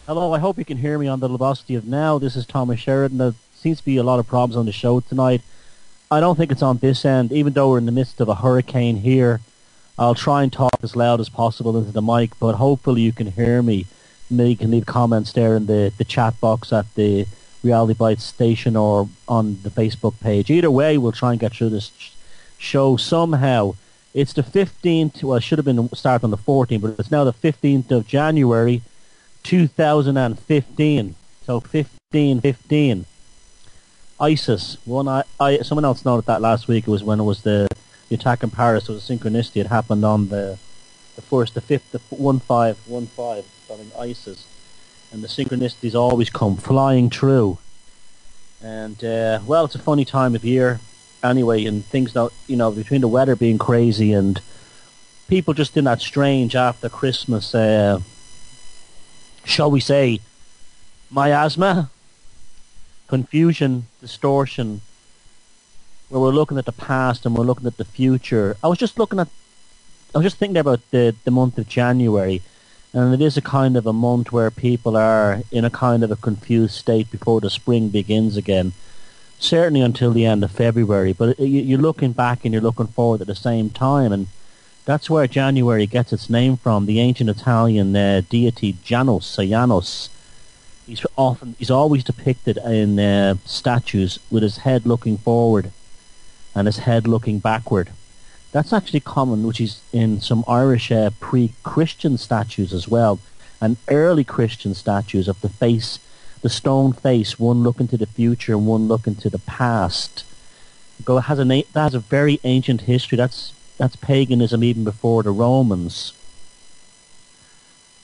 Hello, I hope you can hear me on the velocity of now. This is Thomas Sheridan. There seems to be a lot of problems on the show tonight. I don't think it's on this end, even though we're in the midst of a hurricane here. I'll try and talk as loud as possible into the mic, but hopefully you can hear me. Maybe you can leave comments there in the chat box at the Reality Bytes station or on the Facebook page. Either way, we'll try and get through this show somehow. It's the 15th, well, it should have been started on the 14th, but it's now the 15th of January, 2015. So 1515. ISIS. Someone else noted that last week. It was when it was the attack in Paris. It was a synchronicity. It happened on the 5th, the 1515, spelling ISIS. And the synchronicities always come flying true. And well, it's a funny time of year anyway, and things don't, between the weather being crazy and people just in that strange after Christmas, shall we say, miasma, confusion, distortion, where we're looking at the past and we're looking at the future. I was just thinking about the month of January, and it is a kind of a month where people are in a kind of a confused state before the spring begins again, certainly until the end of February. But you're looking back and you're looking forward at the same time, and that's where January gets its name from. The ancient Italian deity Janus. He's always depicted in statues with his head looking forward and his head looking backward. That's actually common, which is in some Irish pre-Christian statues as well, and early Christian statues of the stone face, one looking to the future and one looking to the past. That has a very ancient history. That's paganism even before the Romans.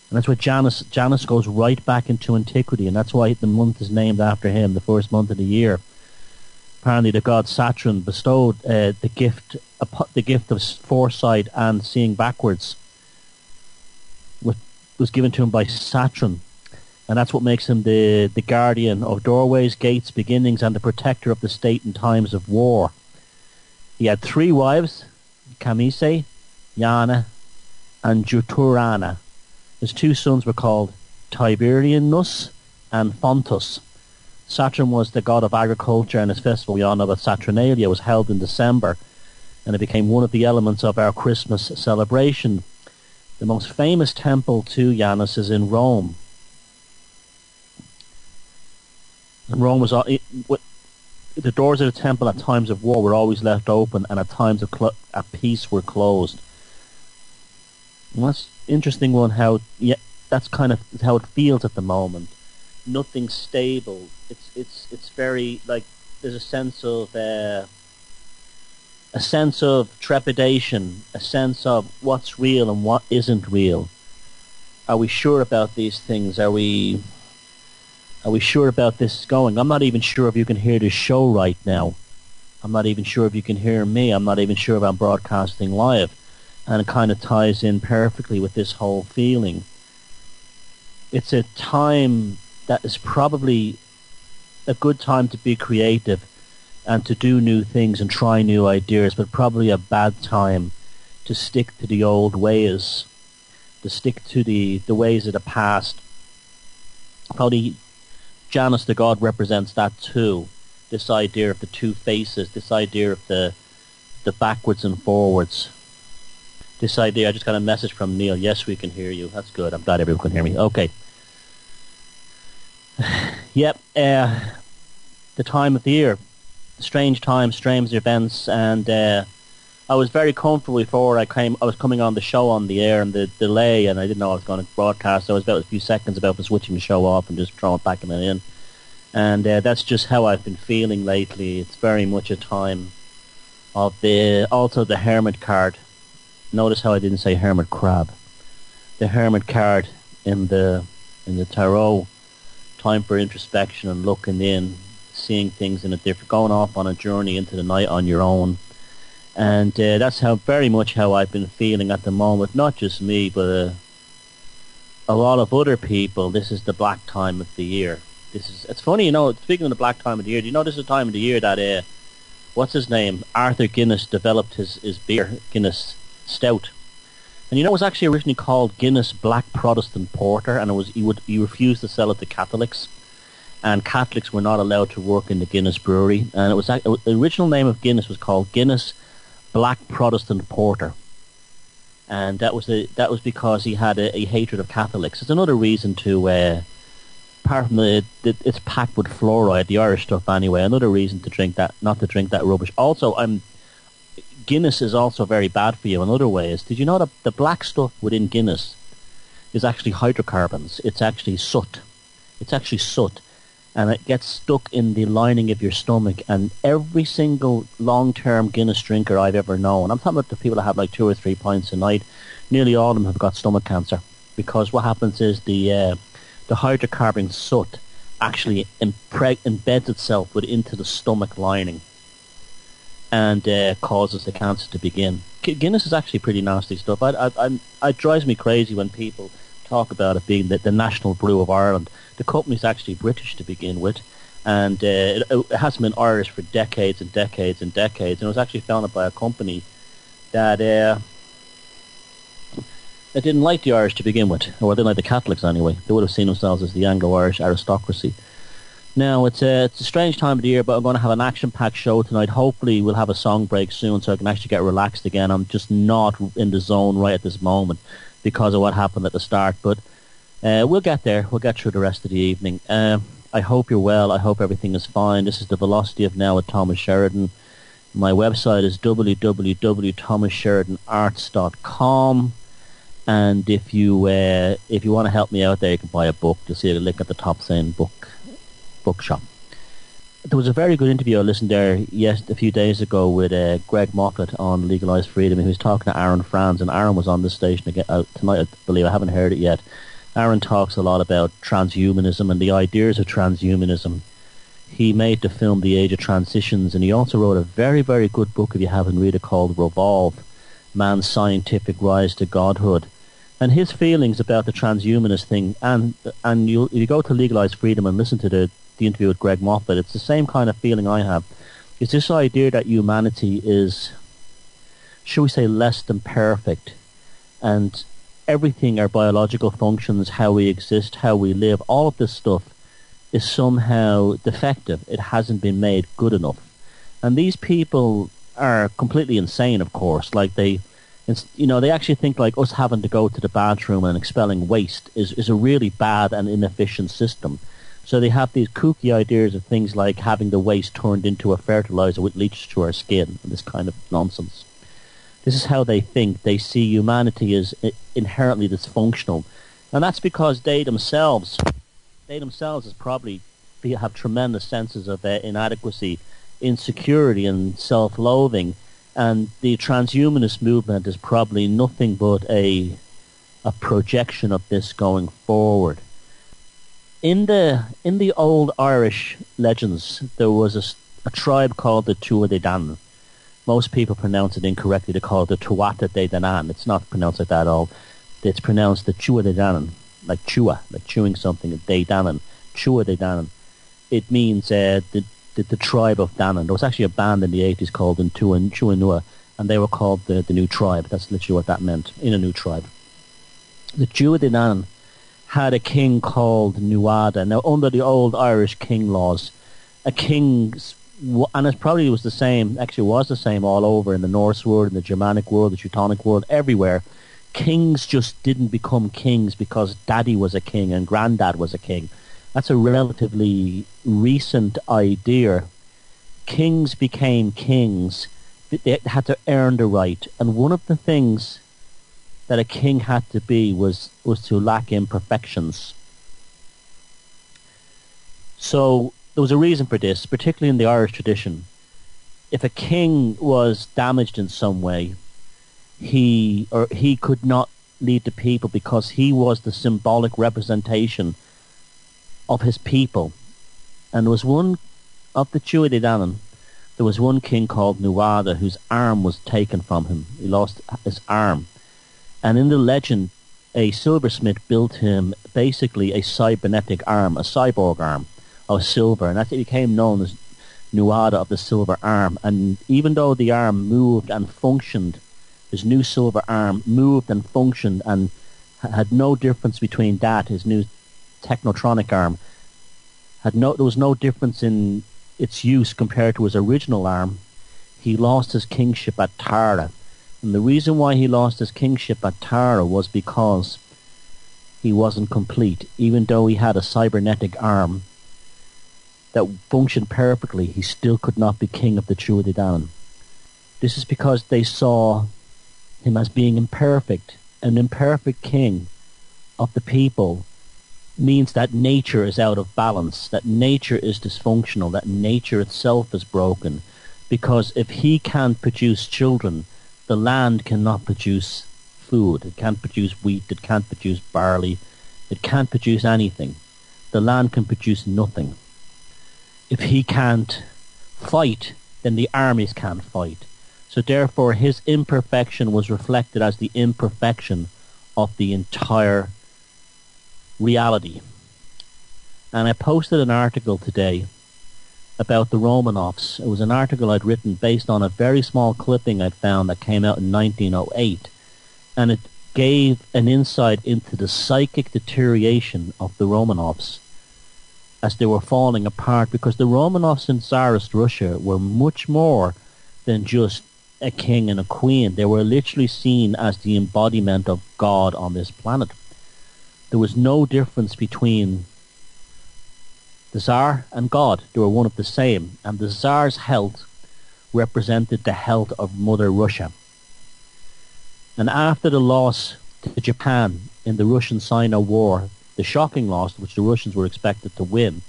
And that's where Janus goes right back into antiquity, and that's why the month is named after him, the first month of the year. Apparently the god Saturn bestowed the gift of foresight and seeing backwards. Was given to him by Saturn, and that's what makes him the guardian of doorways, gates, beginnings, and the protector of the state in times of war. He had 3 wives, Camise, Iana, and Juturana. His 2 sons were called Tiberianus and Fontus. Saturn was the god of agriculture, and his festival, we all know about Saturnalia, was held in December, and it became one of the elements of our Christmas celebration. The most famous temple to Janus is in Rome. And Rome was... the doors of the temple at times of war were always left open, and at times of peace were closed. And that's an interesting one. That's kind of how it feels at the moment. Nothing stable. It's very like there's a sense of trepidation, a sense of what's real and what isn't real. Are we sure about these things? Are we sure about this going? I'm not even sure if you can hear this show right now. I'm not even sure if you can hear me. I'm not even sure if I'm broadcasting live. And it kind of ties in perfectly with this whole feeling. It's a time that is probably a good time to be creative and to do new things and try new ideas, but probably a bad time to stick to the old ways, to stick to the ways of the past. Probably Janus the god represents that too. This idea of the two faces, this idea of the backwards and forwards. This idea, I just got a message from Neil. Yes, we can hear you. That's good. I'm glad everyone can hear me. Okay. Yep. The time of the year. Strange times, strange events, and I was very comfortable before I was coming on the show on the air, and the delay, and I didn't know I was going to broadcast. So I was about a few seconds about switching the show off and just throwing it back in. And that's just how I've been feeling lately. It's very much a time of also the Hermit card. Notice how I didn't say hermit crab. The Hermit card in the tarot. Time for introspection and looking in, seeing things in a different, going off on a journey into the night on your own. And that's very much how I've been feeling at the moment. Not just me, but a lot of other people. This is the black time of the year. It's funny, speaking of the black time of the year, do you know this is the time of the year that what's his name? Arthur Guinness developed his beer, Guinness Stout. And it was actually originally called Guinness Black Protestant Porter, and he refused to sell it to Catholics, and Catholics were not allowed to work in the Guinness brewery. And the original name of Guinness was called Guinness Black Protestant Porter, and that was because he had a hatred of Catholics. It's another reason to, apart from it's packed with fluoride, the Irish stuff anyway. Another reason to not to drink that rubbish. Also, Guinness is also very bad for you in other ways. Did you know that the black stuff within Guinness is actually hydrocarbons? It's actually soot. And it gets stuck in the lining of your stomach. And every single long-term Guinness drinker I've ever known, I'm talking about the people that have like 2 or 3 pints a night, nearly all of them have got stomach cancer. Because what happens is the hydrocarbon soot actually embeds itself into the stomach lining and causes the cancer to begin. Guinness is actually pretty nasty stuff. It drives me crazy when people talk about it being the national brew of Ireland. The company's actually British to begin with, and it hasn't been Irish for decades and decades and decades. And it was actually founded by a company that didn't like the Irish to begin with, or didn't like the Catholics anyway. They would have seen themselves as the Anglo-Irish aristocracy. Now, it's a strange time of the year, but I'm going to have an action-packed show tonight. Hopefully we'll have a song break soon so I can actually get relaxed again. I'm just not in the zone right at this moment because of what happened at the start. But we'll get there. We'll get through the rest of the evening. I hope you're well. I hope everything is fine. This is the Velocity of Now with Thomas Sheridan. My website is www.thomassheridanarts.com. And if you want to help me out there, you can buy a book. You'll see a link at the top saying bookshop. There was a very good interview I listened there a few days ago with Greg Moffat on Legalized Freedom. He was talking to Aaron Franz, and Aaron was on this station again tonight, I believe. I haven't heard it yet. Aaron talks a lot about transhumanism and the ideas of transhumanism. He made the film The Age of Transitions, and he also wrote a very, very good book, if you haven't read it, called Revolve, Man's Scientific Rise to Godhood. And his feelings about the transhumanist thing, and you go to Legalized Freedom and listen to the interview with Greg Moffat, it's the same kind of feeling I have. It's this idea that humanity is, shall we say, less than perfect, and everything, our biological functions, how we exist, how we live, all of this stuff is somehow defective. It hasn't been made good enough. And these people are completely insane, of course. Like they actually think like us having to go to the bathroom and expelling waste is a really bad and inefficient system. So they have these kooky ideas of things like having the waste turned into a fertilizer which leaches to our skin, and this kind of nonsense. This is how they think. They see humanity as inherently dysfunctional. And that's because they themselves is probably have tremendous senses of inadequacy, insecurity and self-loathing. And the transhumanist movement is probably nothing but a projection of this going forward. In the old Irish legends, there was a tribe called the Tuatha De Danann. Most people pronounce it incorrectly. They call it the Tuatha De Danann. It's not pronounced like that at all. It's pronounced the Tuatha De Danann. like chua, like chewing something, de Danann, chua de Danann. It means the tribe of Danann. There was actually a band in the 80s called Chuanua, and they were called the New Tribe. That's literally what that meant, in a new tribe. The Chua de Danann had a king called Nuada. Now, under the old Irish king laws, a king's, and it probably was the same, actually was the same all over in the Norse world, in the Germanic world, the Teutonic world, everywhere. Kings just didn't become kings because daddy was a king and granddad was a king. That's a relatively recent idea. Kings became kings. They had to earn the right. And one of the things that a king had to be was to lack imperfections. So there was a reason for this, particularly in the Irish tradition. If a king was damaged in some way, he could not lead the people because he was the symbolic representation of his people. And there was one of the Chua de Danann, there was one king called Nuada whose arm was taken from him. He lost his arm. And in the legend, a silversmith built him basically a cybernetic arm, a cyborg arm of silver, and that became known as Nuada of the Silver Arm. And even though the arm moved and functioned, his new silver arm moved and functioned and had no difference between that, his new technotronic arm, there was no difference in its use compared to his original arm. He lost his kingship at Tara. And the reason why he lost his kingship at Tara was because he wasn't complete. Even though he had a cybernetic arm that functioned perfectly, he still could not be king of the Chua de Danann. This is because they saw him as being imperfect. An imperfect king of the people means that nature is out of balance, that nature is dysfunctional, that nature itself is broken. Because if he can't produce children, the land cannot produce food. It can't produce wheat. It can't produce barley. It can't produce anything. The land can produce nothing. If he can't fight, then the armies can't fight. So therefore his imperfection was reflected as the imperfection of the entire reality. And I posted an article today about the Romanovs. It was an article I'd written based on a very small clipping I'd found that came out in 1908. And it gave an insight into the psychic deterioration of the Romanovs as they were falling apart, because the Romanovs in Tsarist Russia were much more than just a king and a queen. They were literally seen as the embodiment of God on this planet. There was no difference between the Tsar and God. They were one of the same. And the Tsar's health represented the health of Mother Russia. And after the loss to Japan in the Russian-Sino War, the shocking loss which the Russians were expected to win,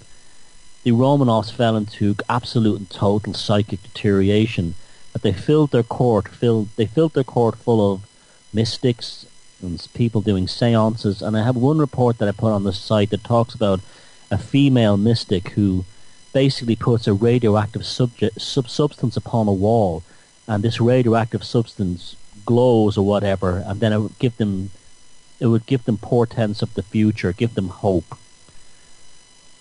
the Romanovs fell into absolute and total psychic deterioration. That they filled their court full of mystics and people doing seances. And I have one report that I put on the site that talks about a female mystic who basically puts a radioactive substance upon a wall, and this radioactive substance glows or whatever, and then it would give them portents of the future, give them hope.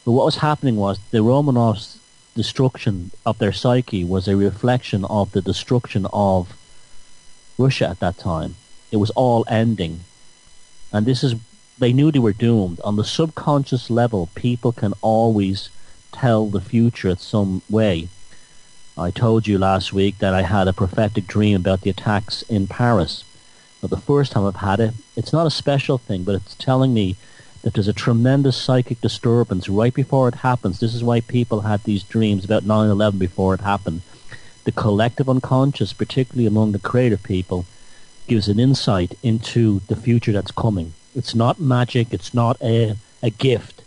But what was happening was the Romanovs' destruction of their psyche was a reflection of the destruction of Russia at that time. It was all ending. And they knew they were doomed. On the subconscious level, people can always tell the future in some way. I told you last week that I had a prophetic dream about the attacks in Paris. But the first time I've had it, it's not a special thing, but it's telling me that there's a tremendous psychic disturbance right before it happens. This is why people had these dreams about 9/11 before it happened. The collective unconscious, particularly among the creative people, gives an insight into the future that's coming. It's not magic, it's not a gift.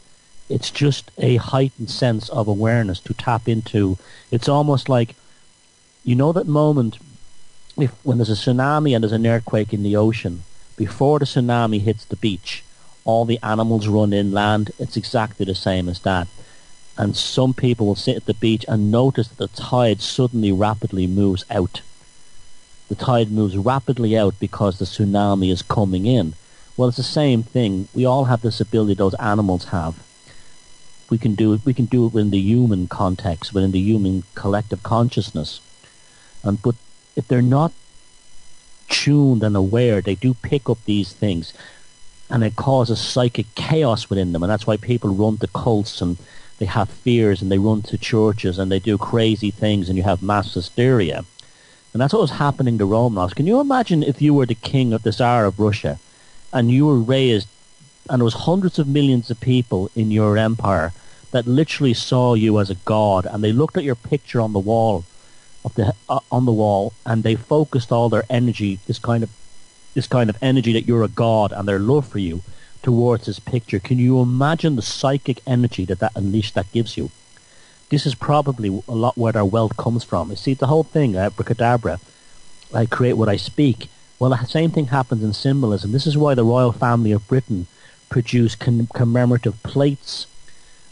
It's just a heightened sense of awareness to tap into. It's almost like, you know that moment when there's a tsunami and there's an earthquake in the ocean, before the tsunami hits the beach, all the animals run inland. It's exactly the same as that. And some people will sit at the beach and notice that the tide suddenly rapidly moves out. The tide moves rapidly out because the tsunami is coming in. Well, it's the same thing. We all have this ability those animals have. We can do it within the human context, within the human collective consciousness. But if they're not tuned and aware, they do pick up these things, and it causes psychic chaos within them. And that's why people run to cults, and they have fears, and they run to churches, and they do crazy things, and you have mass hysteria. And that's what was happening to Romanovs. Can you imagine if you were the king of the Tsar of Russia, and you were raised, and there was hundreds of millions of people in your empire that literally saw you as a god, and they looked at your picture on the wall, and they focused all their energy, this kind of energy that you're a god, and their love for you towards this picture. Can you imagine the psychic energy that unleashed that gives you? This is probably a lot where their wealth comes from. You see, the whole thing, abracadabra, I create what I speak. Well, the same thing happens in symbolism. This is why the royal family of Britain produced commemorative plates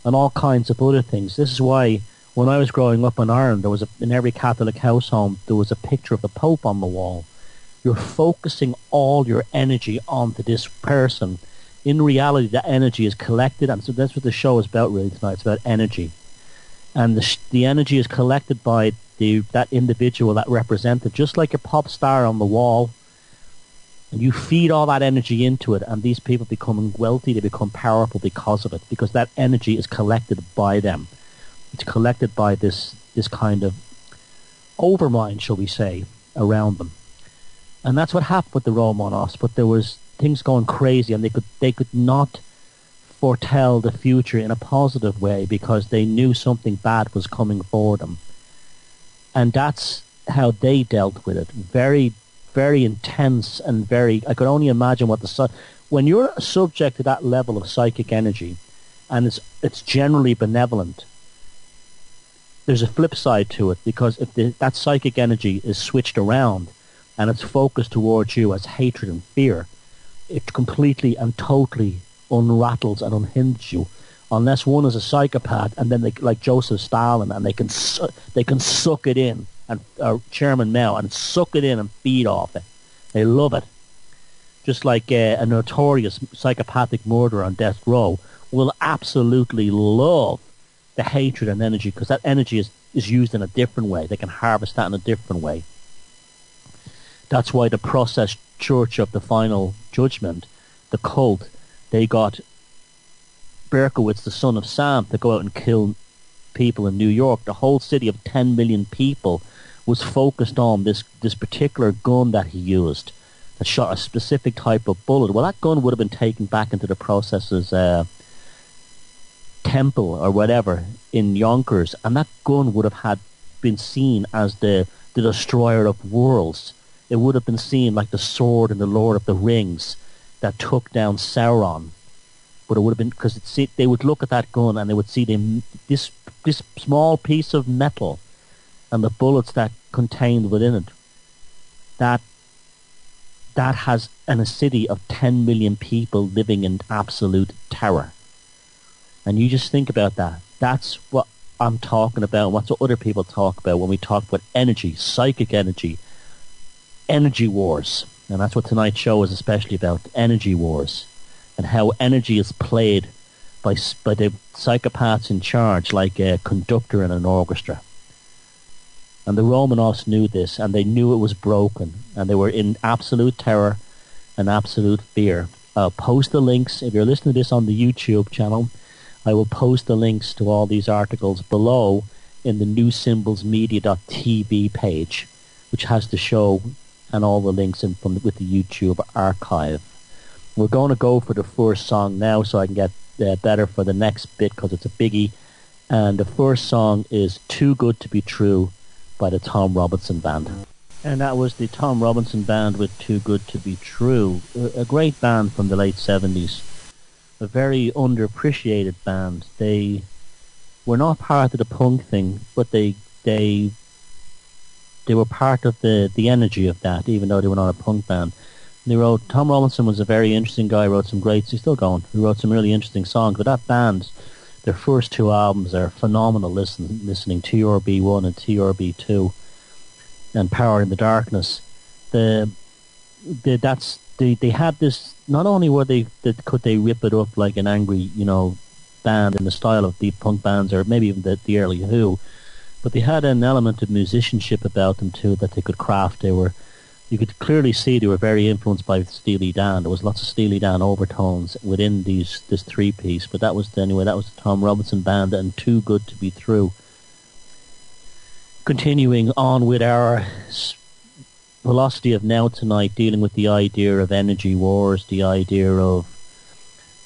and all kinds of other things. This is why when I was growing up in Ireland, there was in every Catholic household, there was a picture of the Pope on the wall. You're focusing all your energy onto this person. In reality, that energy is collected, and so that's what the show is about really tonight. It's about energy. And the energy is collected by that individual, that represented, just like your pop star on the wall. And you feed all that energy into it, and these people become wealthy, they become powerful because of it, because that energy is collected by them. It's collected by this kind of overmind, shall we say, around them. And that's what happened with the Romanovs, but there was things going crazy, and they could not foretell the future in a positive way because they knew something bad was coming for them. And that's how they dealt with it. Very, very intense and very... I could only imagine what when you're subject to that level of psychic energy, and it's generally benevolent, there's a flip side to it, because if that psychic energy is switched around and it's focused towards you as hatred and fear, it completely and totally unrattles and unhinges you, unless one is a psychopath, and then they, like Joseph Stalin, and they can suck it in, and Chairman Mao, and suck it in and feed off it. They love it. Just like a notorious psychopathic murderer on death row will absolutely love the hatred and energy, because that energy is used in a different way. They can harvest that in a different way. That's why the process church of the final judgment, the cult, they got Berkowitz, the son of Sam, to go out and kill people in New York. The whole city of 10 million people was focused on this particular gun that he used that shot a specific type of bullet. Well, that gun would have been taken back into the processor's temple or whatever in Yonkers, and that gun would have been seen as the destroyer of worlds. It would have been seen like the sword in the Lord of the Rings that took down Sauron. But it would have been, because they would look at that gun and they would see this small piece of metal and the bullets that contained within it. That has a city of 10 million people living in absolute terror. And you just think about that. That's what I'm talking about. What's what other people talk about when we talk about energy, psychic energy, energy wars. And that's what tonight's show is especially about, energy wars. And how energy is played by the psychopaths in charge, like a conductor in an orchestra. And the Romanovs knew this, and they knew it was broken, and they were in absolute terror and absolute fear. I'll post the links. If you're listening to this on the YouTube channel, I will post the links to all these articles below in the newsymbolsmedia.tv page, which has the show and all the links with the YouTube archive. We're going to go for the first song now so I can get better for the next bit, because it's a biggie. And the first song is Too Good to Be True by the Tom Robinson Band. And that was the Tom Robinson Band with Too Good to Be True. A great band from the late 70s. A very underappreciated band. They were not part of the punk thing, but they were part of the energy of that, even though they were not a punk band. Tom Robinson was a very interesting guy, wrote some he's still going, he wrote some really interesting songs, but that band, their first two albums are phenomenal listening, TRB1 and TRB2, and Power in the Darkness. That's they had this. Not only could they rip it up like an angry band in the style of deep punk bands or maybe even the early Who, but they had an element of musicianship about them too that they could craft. You could clearly see they were very influenced by Steely Dan. There was lots of Steely Dan overtones within this three-piece, but that was the Tom Robinson Band and Too Good to Be True. Continuing on with our velocity of now tonight, dealing with the idea of energy wars, the idea of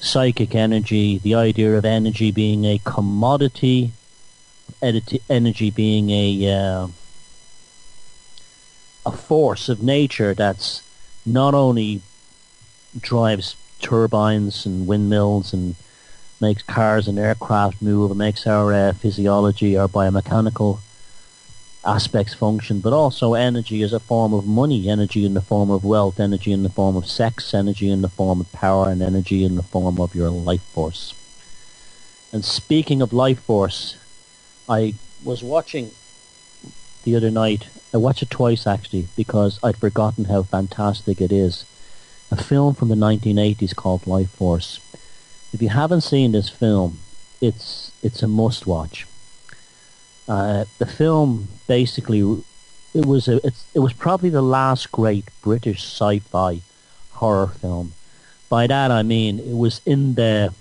psychic energy, the idea of energy being a commodity, energy being a force of nature that's not only drives turbines and windmills and makes cars and aircraft move and makes our physiology, our biomechanical aspects function, but also energy as a form of money, energy in the form of wealth, energy in the form of sex, energy in the form of power, and energy in the form of your life force. And speaking of life force, I was watching the other night. I watched it twice actually because I'd forgotten how fantastic it is. A film from the 1980s called Life Force. If you haven't seen this film, it's a must-watch. The film basically it was probably the last great British sci-fi horror film. By that I mean it was in the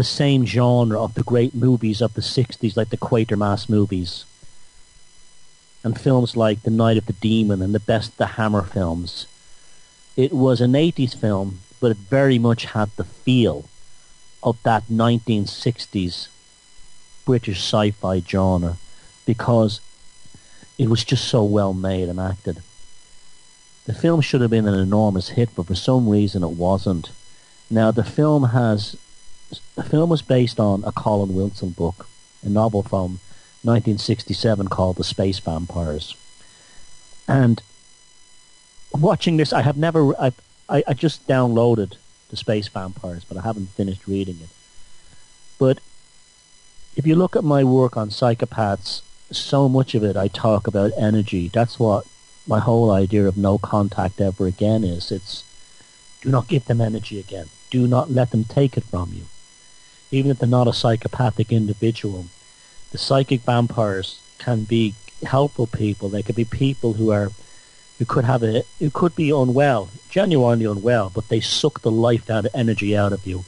same genre of the great movies of the 60s, like the Quatermass movies and films like The Night of the Demon and the Hammer films. It was an 80s film, but it very much had the feel of that 1960s British sci-fi genre because it was just so well made and acted. The film should have been an enormous hit, but for some reason it wasn't. Now the film was based on a Colin Wilson book, a novel from 1967 called The Space Vampires. And watching this, I just downloaded The Space Vampires, but I haven't finished reading it. But if you look at my work on psychopaths, so much of it I talk about energy. That's what my whole idea of no contact ever again is. It's do not give them energy again. Do not let them take it from you. Even if they're not a psychopathic individual, the psychic vampires can be helpful people. They could be people who could be unwell, genuinely unwell, but they suck the life out of energy out of you,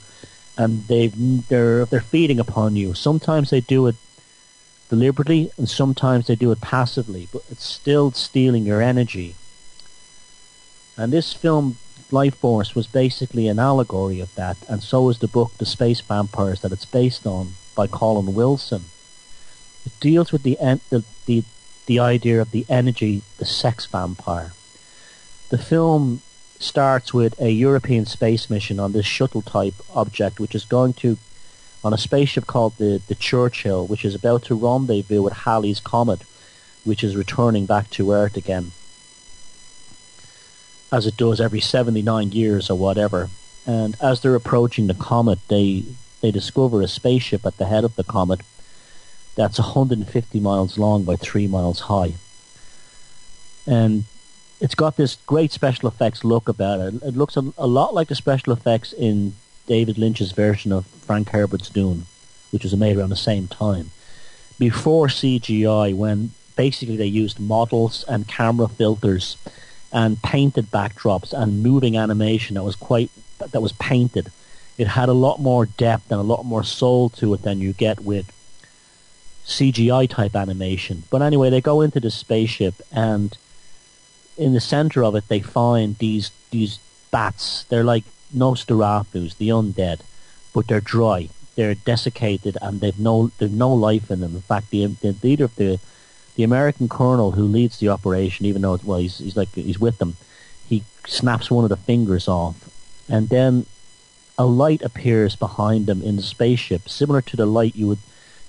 and they're feeding upon you. Sometimes they do it deliberately, and sometimes they do it passively, but it's still stealing your energy. And this film, Life Force, was basically an allegory of that, and so is the book The Space Vampires that it's based on by Colin Wilson. It deals with the idea of the energy, the sex vampire. The film starts with a European space mission on this shuttle-type object, which is going to, on a spaceship called the Churchill, which is about to rendezvous with Halley's Comet, which is returning back to Earth again, as it does every 79 years or whatever. And as they're approaching the comet, they discover a spaceship at the head of the comet that's 150 miles long by 3 miles high. And it's got this great special effects look about it. It looks a lot like the special effects in David Lynch's version of Frank Herbert's Dune, which was made around the same time. Before CGI, when basically they used models and camera filters and painted backdrops and moving animation that was painted. It had a lot more depth and a lot more soul to it than you get with CGI type animation. But anyway, they go into the spaceship, and in the center of it they find these bats. They're like Nosferatu's, the undead, but they're dry, they're desiccated, and they've no life in them. In fact, the leader of the American colonel who leads the operation, even though he's with them, he snaps one of the fingers off, and then a light appears behind them in the spaceship, similar to the light you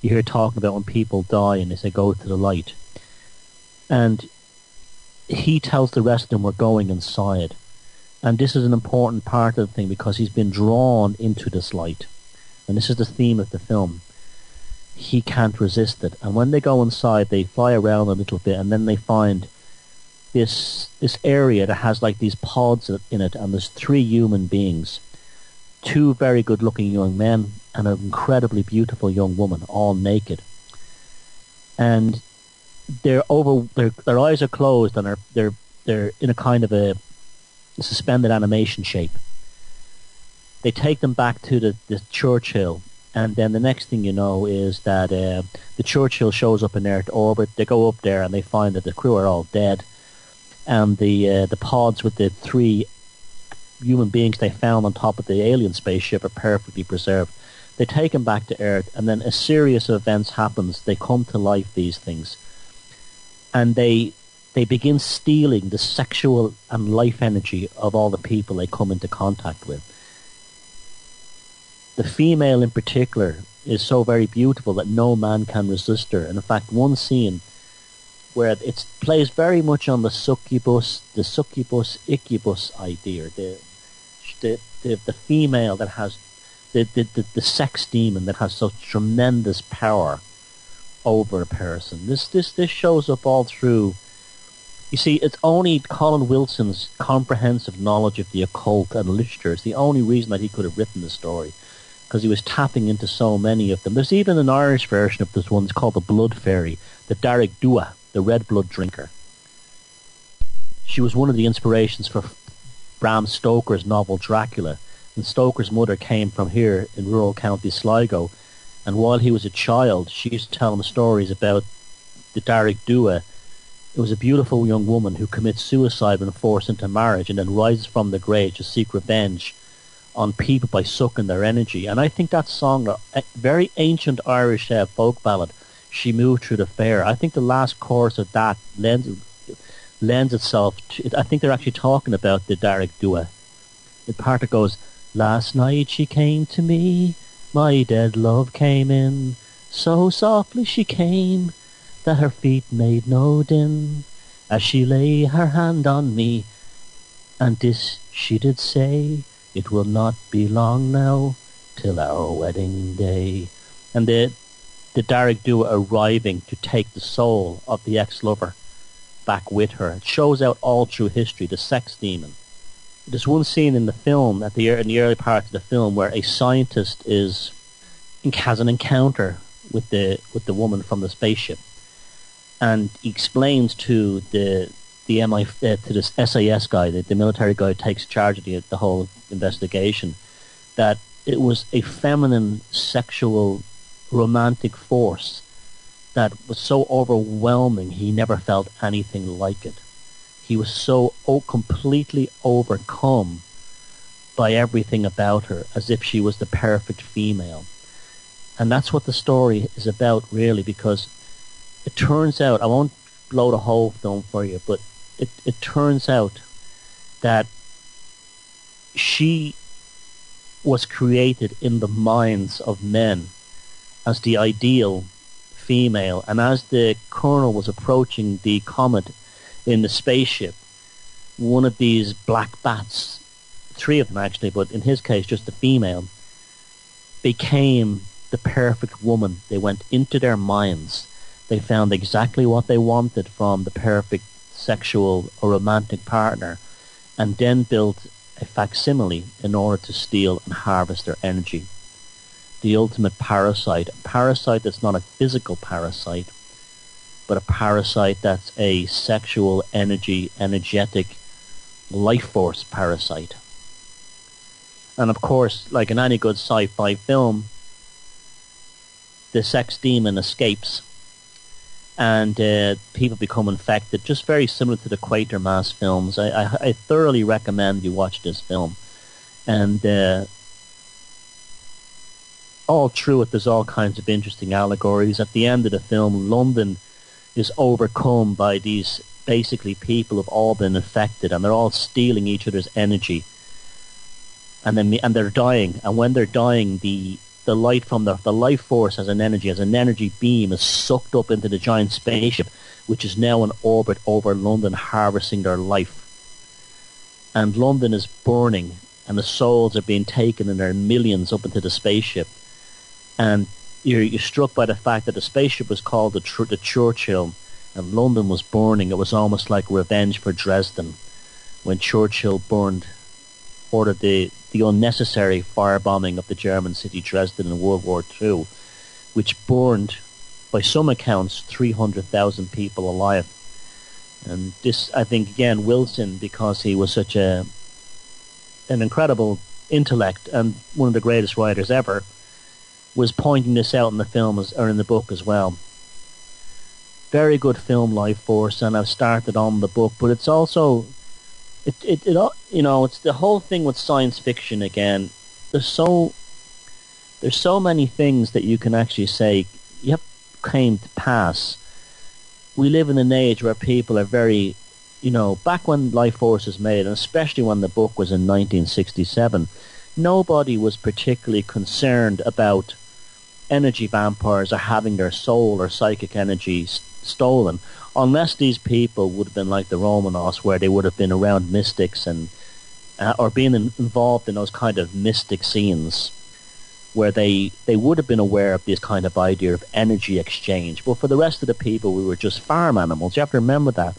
hear talking about when people die and they say go to the light. And he tells the rest of them we're going inside. And this is an important part of the thing because he's been drawn into this light. And this is the theme of the film. He can't resist it. And when they go inside, they fly around a little bit, and then they find this area that has like these pods in it, and there's 3 human beings, 2 very good-looking young men and an incredibly beautiful young woman, all naked. And their eyes are closed, and they're in a kind of a suspended animation shape. They take them back to the Churchill, and then the next thing you know is that the Churchill shows up in Earth orbit. They go up there and they find that the crew are all dead, and the pods with the 3 human beings they found on top of the alien spaceship are perfectly preserved. They take them back to Earth, and then a series of events happens. They come to life, these things, and they begin stealing the sexual and life energy of all the people they come into contact with. The female in particular is so very beautiful that no man can resist her. And in fact, one scene where it plays very much on the succubus, incubus idea, the female that has the sex demon that has such tremendous power over a person. This shows up all through. You see, it's only Colin Wilson's comprehensive knowledge of the occult and literature is the only reason that he could have written the story, because he was tapping into so many of them. There's even an Irish version of this one. It's called the Blood Fairy, the Derek Dua, the red blood drinker. She was one of the inspirations for Bram Stoker's novel Dracula. And Stoker's mother came from here in rural County Sligo, and while he was a child, she used to tell him stories about the Derek Dua. It was a beautiful young woman who commits suicide when forced into marriage and then rises from the grave to seek revenge on people by sucking their energy. And I think that song, a very ancient Irish folk ballad, She Moved Through the Fair, I think the last chorus of that lends itself to, I think they're actually talking about the Derek Dua. The part that goes, last night she came to me, my dead love came in, so softly she came, that her feet made no din, as she lay her hand on me, and this she did say, it will not be long now, till our wedding day. And the Derek Dua arriving to take the soul of the ex-lover back with her. It shows out all through history, the sex demon. There's one scene in the film, in the early part of the film, where a scientist has an encounter with the woman from the spaceship, and he explains to the this SAS guy, the military guy who takes charge of the whole investigation, that it was a feminine, sexual, romantic force that was so overwhelming he never felt anything like it. He was so completely overcome by everything about her, as if she was the perfect female. And that's what the story is about, really, because it turns out, I won't blow the whole film for you, but it turns out that she was created in the minds of men as the ideal female, and as the colonel was approaching the comet in the spaceship, one of these black bats, 3 of them actually, but in his case just the female, became the perfect woman. They went into their minds. They found exactly what they wanted from the perfect sexual or romantic partner, and then built a facsimile in order to steal and harvest their energy. The ultimate parasite. A parasite that's not a physical parasite, but a parasite that's a sexual, energetic, life force parasite. And of course, like in any good sci-fi film, the sex demon escapes, and people become infected, just very similar to the Quatermass films. I thoroughly recommend you watch this film. And all through it, there's all kinds of interesting allegories. At the end of the film, London is overcome by these basically people who have all been infected, and they're all stealing each other's energy. And they're dying. And when they're dying, the light from the life force as an energy beam is sucked up into the giant spaceship, which is now in orbit over London, harvesting their life. And London is burning, and the souls are being taken in their millions up into the spaceship. And you're struck by the fact that the spaceship was called the Churchill, and London was burning. It was almost like revenge for Dresden when Churchill ordered the unnecessary firebombing of the German city Dresden in World War II, which burned, by some accounts, 300,000 people alive. And this, I think, again, Wilson, because he was such an incredible intellect and one of the greatest writers ever, was pointing this out in the film or in the book as well. Very good film, Life Force, and I've started on the book, but it's also it's the whole thing with science fiction again. There's so many things that you can actually say came to pass. We live in an age where people are very, back when Life Force was made, and especially when the book was in 1967, nobody was particularly concerned about energy vampires or having their soul or psychic energy stolen, unless these people would have been like the Romanovs, where they would have been around mystics and or being involved in those kind of mystic scenes where they would have been aware of this kind of idea of energy exchange. But for the rest of the people, we were just farm animals. You have to remember that.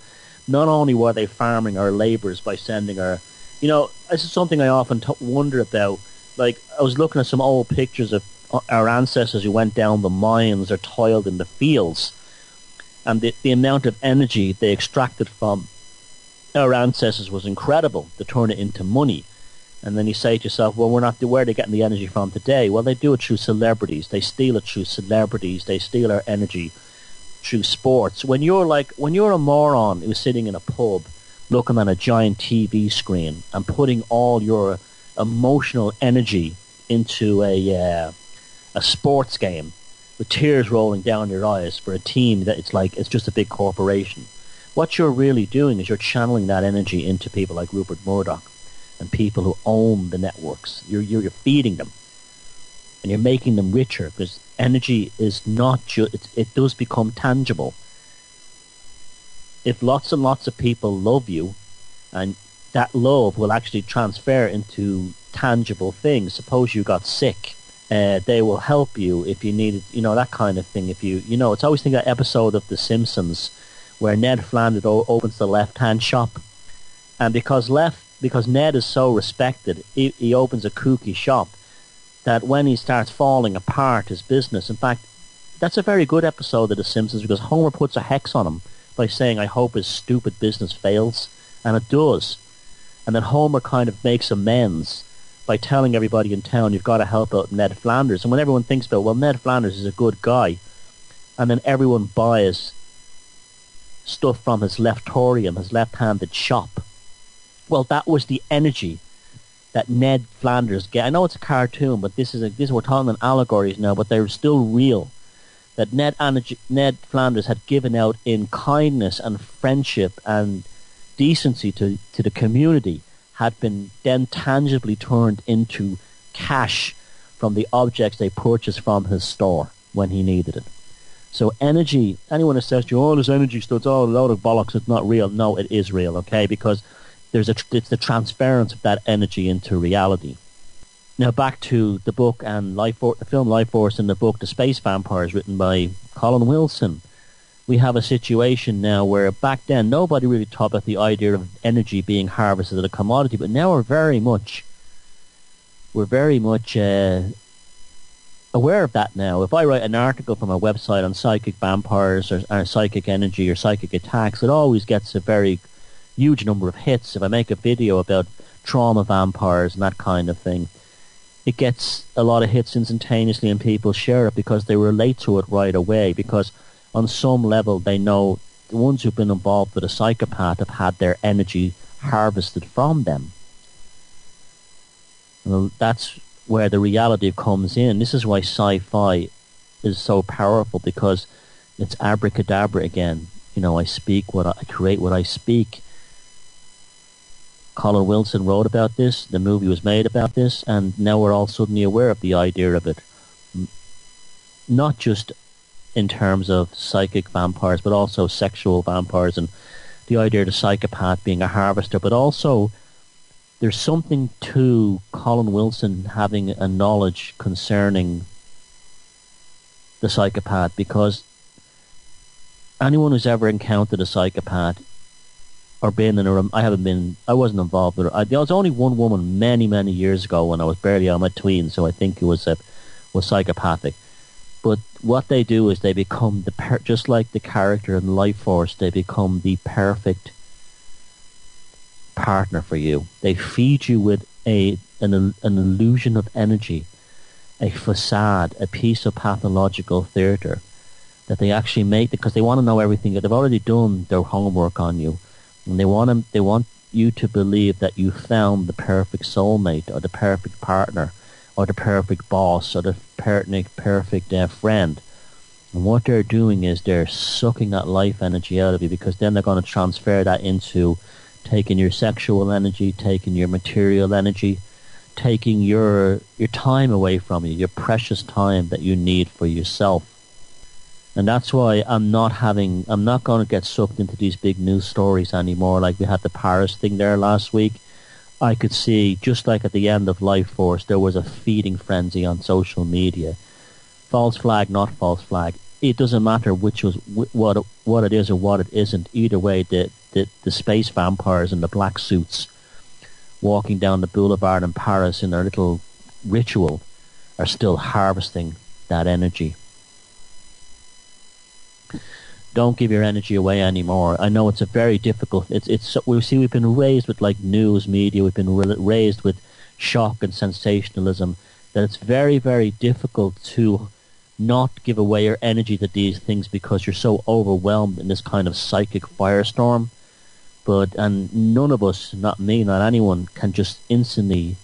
Not only were they farming our labours by sending our... this is something I often wonder about. Like, I was looking at some old pictures of our ancestors who went down the mines or toiled in the fields, and the amount of energy they extracted from our ancestors was incredible to turn it into money. And then you say to yourself, well, where are they getting the energy from today? Well, they do it through celebrities. They steal it through celebrities. They steal our energy through sports. When you're a moron who's sitting in a pub looking at a giant TV screen and putting all your emotional energy into a sports game with tears rolling down your eyes for a team that it's just a big corporation, what you're really doing is you're channeling that energy into people like Rupert Murdoch and people who own the networks. You're feeding them, and you're making them richer, because energy is not just... It does become tangible. If lots and lots of people love you, and that love will actually transfer into tangible things. Suppose you got sick, they will help you if you needed, that kind of thing. If it's always think that episode of The Simpsons where Ned Flanders opens the left-hand shop, and because Ned is so respected, he opens a kooky shop that when he starts falling apart, his business... In fact, that's a very good episode of The Simpsons, because Homer puts a hex on him by saying, I hope his stupid business fails, and it does. And then Homer kind of makes amends by telling everybody in town, you've got to help out Ned Flanders. And when everyone thinks about, well, Ned Flanders is a good guy, and then everyone buys stuff from his leftorium, his left-handed shop. Well, that was the energy that Ned Flanders get. I know it's a cartoon, but we're talking in allegories now, but they're still real. That Ned Flanders had given out in kindness and friendship and decency to the community had been then tangibly turned into cash from the objects they purchased from his store when he needed it. So energy, anyone who says to you, this energy stuff, it's all a load of bollocks, it's not real. No, it is real, okay? Because it's the transference of that energy into reality. Now back to the book and the film Life Force, and the book The Space Vampires, written by Colin Wilson. We have a situation now where back then nobody really talked about the idea of energy being harvested as a commodity, but now we're very much aware of that now. If I write an article from a website on psychic vampires or psychic energy or psychic attacks, it always gets a very huge number of hits. If I make a video about trauma vampires and that kind of thing, it gets a lot of hits instantaneously, and people share it because they relate to it right away, because on some level they know the ones who've been involved with a psychopath have had their energy harvested from them. Well, that's where the reality comes in. This is why sci-fi is so powerful, because it's abracadabra again. I create what I speak. Colin Wilson wrote about this, the movie was made about this, and now we're all suddenly aware of the idea of it. Not just in terms of psychic vampires, but also sexual vampires, and the idea of the psychopath being a harvester, but also there's something to Colin Wilson having a knowledge concerning the psychopath, because anyone who's ever encountered a psychopath or been in a room, I wasn't involved with it. There was only one woman many, many years ago when I was barely on my tweens, so I think it was psychopathic. But what they do is they become just like the character in Life Force, they become the perfect partner for you. They feed you with an illusion of energy, a facade, a piece of pathological theatre that they actually make because they want to know everything. They've already done their homework on you, and they want you to believe that you found the perfect soulmate or the perfect partner or the perfect boss or the perfect friend. And what they're doing is they're sucking that life energy out of you, because then they're going to transfer that into taking your sexual energy, taking your material energy, taking your time away from you, your precious time that you need for yourself. And that's why I'm not going to get sucked into these big news stories anymore. Like we had the Paris thing there last week. I could see, just like at the end of Life Force, there was a feeding frenzy on social media. False flag, not false flag. It doesn't matter what it is or what it isn't. Either way, the space vampires in the black suits walking down the boulevard in Paris in their little ritual are still harvesting that energy. Don't give your energy away anymore. I know it's a very difficult. We've been raised with like news media. We've been raised with shock and sensationalism. That it's very, very difficult to not give away your energy to these things because you're so overwhelmed in this kind of psychic firestorm. And none of us, not me, not anyone, can just instantly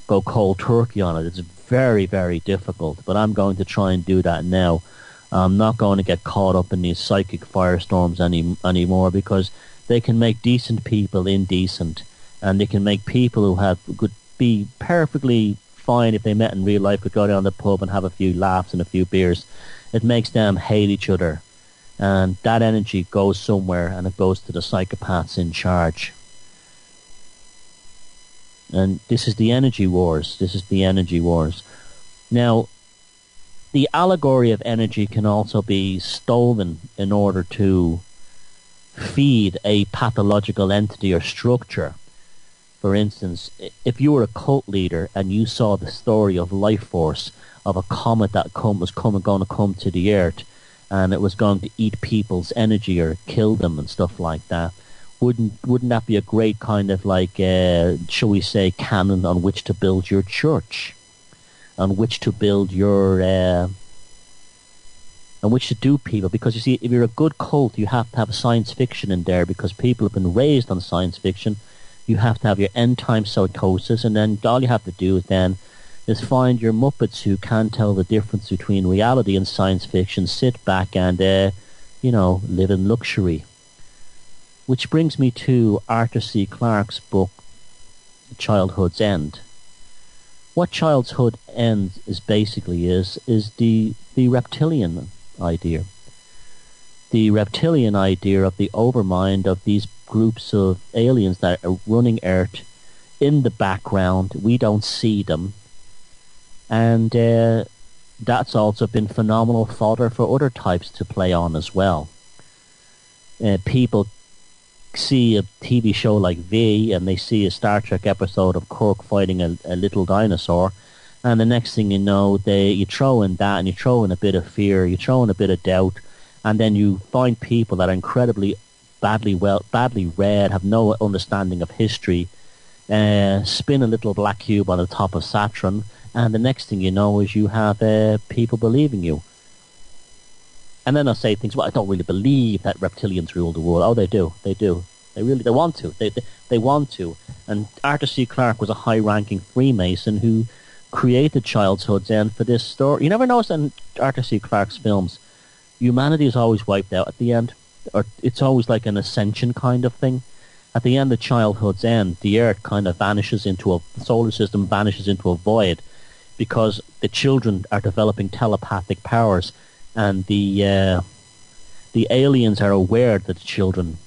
go cold turkey on it. It's very, very difficult. But I'm going to try and do that now. I'm not going to get caught up in these psychic firestorms anymore, because they can make decent people indecent, and they can make people who could be perfectly fine if they met in real life, could go down the pub and have a few laughs and a few beers. It makes them hate each other, and that energy goes somewhere, and it goes to the psychopaths in charge. And this is the energy wars. Now, the allegory of energy can also be stolen in order to feed a pathological entity or structure. For instance, if you were a cult leader and you saw the story of Life Force, of a comet that was going to come to the Earth, and it was going to eat people's energy or kill them and stuff like that, wouldn't that be a great kind of like, shall we say, canon on which to build your church? On which to build your on which to do people? Because you see, if you're a good cult, you have to have science fiction in there, because people have been raised on science fiction. You have to have your end time psychosis, and then all you have to do is find your Muppets who can tell the difference between reality and science fiction, sit back and live in luxury. Which brings me to Arthur C. Clarke's book Childhood's End. What Childhood's End is basically is the reptilian idea. The reptilian idea of the overmind of these groups of aliens that are running Earth in the background. We don't see them. And that's also been phenomenal fodder for other types to play on as well. People see a TV show like V, and they see a Star Trek episode of Kirk fighting a little dinosaur, and the next thing you know, you throw in that, and you throw in a bit of fear, you throw in a bit of doubt, and then you find people that are incredibly badly read, have no understanding of history, spin a little black cube on the top of Saturn, and the next thing you know is you have people believing you. And then they'll say things, well, I don't really believe that reptilians rule the world. Oh, they do. They want to. They want to. And Arthur C. Clarke was a high-ranking Freemason who created Childhood's End for this story. You never notice in Arthur C. Clarke's films, humanity is always wiped out at the end. Or it's always like an ascension kind of thing. At the end of Childhood's End, the Earth kind of the solar system vanishes into a void, because the children are developing telepathic powers, and the aliens are aware that the children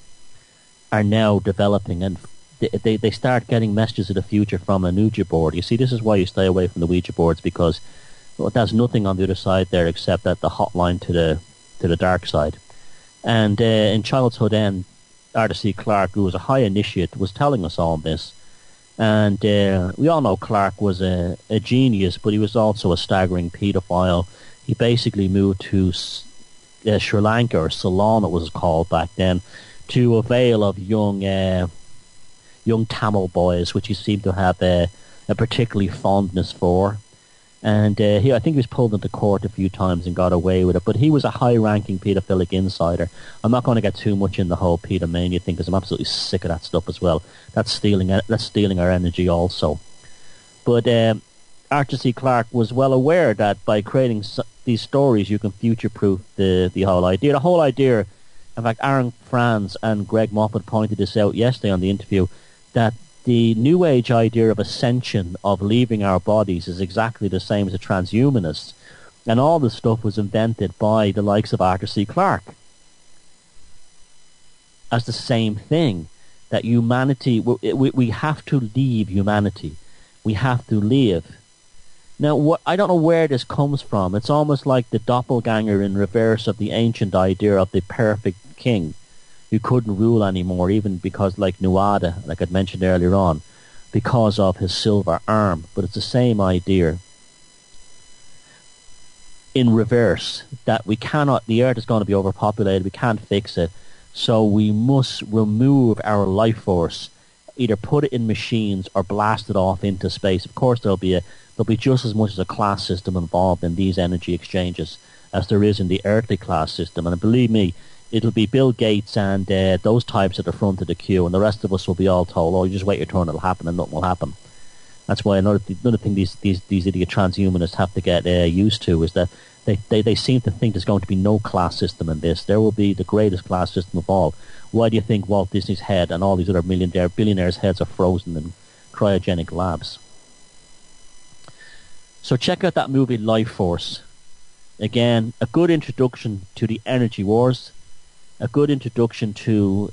are now developing, and they start getting messages of the future from an Ouija board. You see, this is why you stay away from the Ouija boards, because there's nothing on the other side there except that the hotline to to the dark side. And in childhood then, Arthur C. Clarke, who was a high initiate, was telling us all this. And we all know Clarke was a genius, but he was also a staggering paedophile. He basically moved to Sri Lanka, or Ceylon it was called back then, to avail of young Tamil boys, which he seemed to have a particularly fondness for. And I think he was pulled into court a few times and got away with it. But he was a high-ranking paedophilic insider. I'm not going to get too much in the whole pedomania thing because I'm absolutely sick of that stuff as well. That's stealing our energy also. But Arthur C. Clarke was well aware that by creating these stories, you can future-proof the whole idea. The whole idea, in fact, Aaron Franz and Greg Moffat pointed this out yesterday on the interview, that the New Age idea of ascension, of leaving our bodies, is exactly the same as the transhumanists. And all this stuff was invented by the likes of Arthur C. Clarke as the same thing. That humanity, we have to leave humanity. We have to live. Now, I don't know where this comes from. It's almost like the doppelganger in reverse of the ancient idea of the perfect king who couldn't rule anymore, even because, like Nuada, like I'd mentioned earlier on, because of his silver arm. But it's the same idea in reverse, that the earth is going to be overpopulated, we can't fix it, so we must remove our life force, either put it in machines or blast it off into space. Of course, there'll be just as much as a class system involved in these energy exchanges as there is in the earthly class system. And believe me, it'll be Bill Gates and those types at the front of the queue, and the rest of us will be all told, "Oh, you just wait your turn; it'll happen," and nothing will happen. That's why another thing these idiot transhumanists have to get used to is that they seem to think there's going to be no class system in this. There will be the greatest class system of all. Why do you think Walt Disney's head and all these other billionaires' heads are frozen in cryogenic labs? So check out that movie Life Force. Again, a good introduction to the energy wars, a good introduction to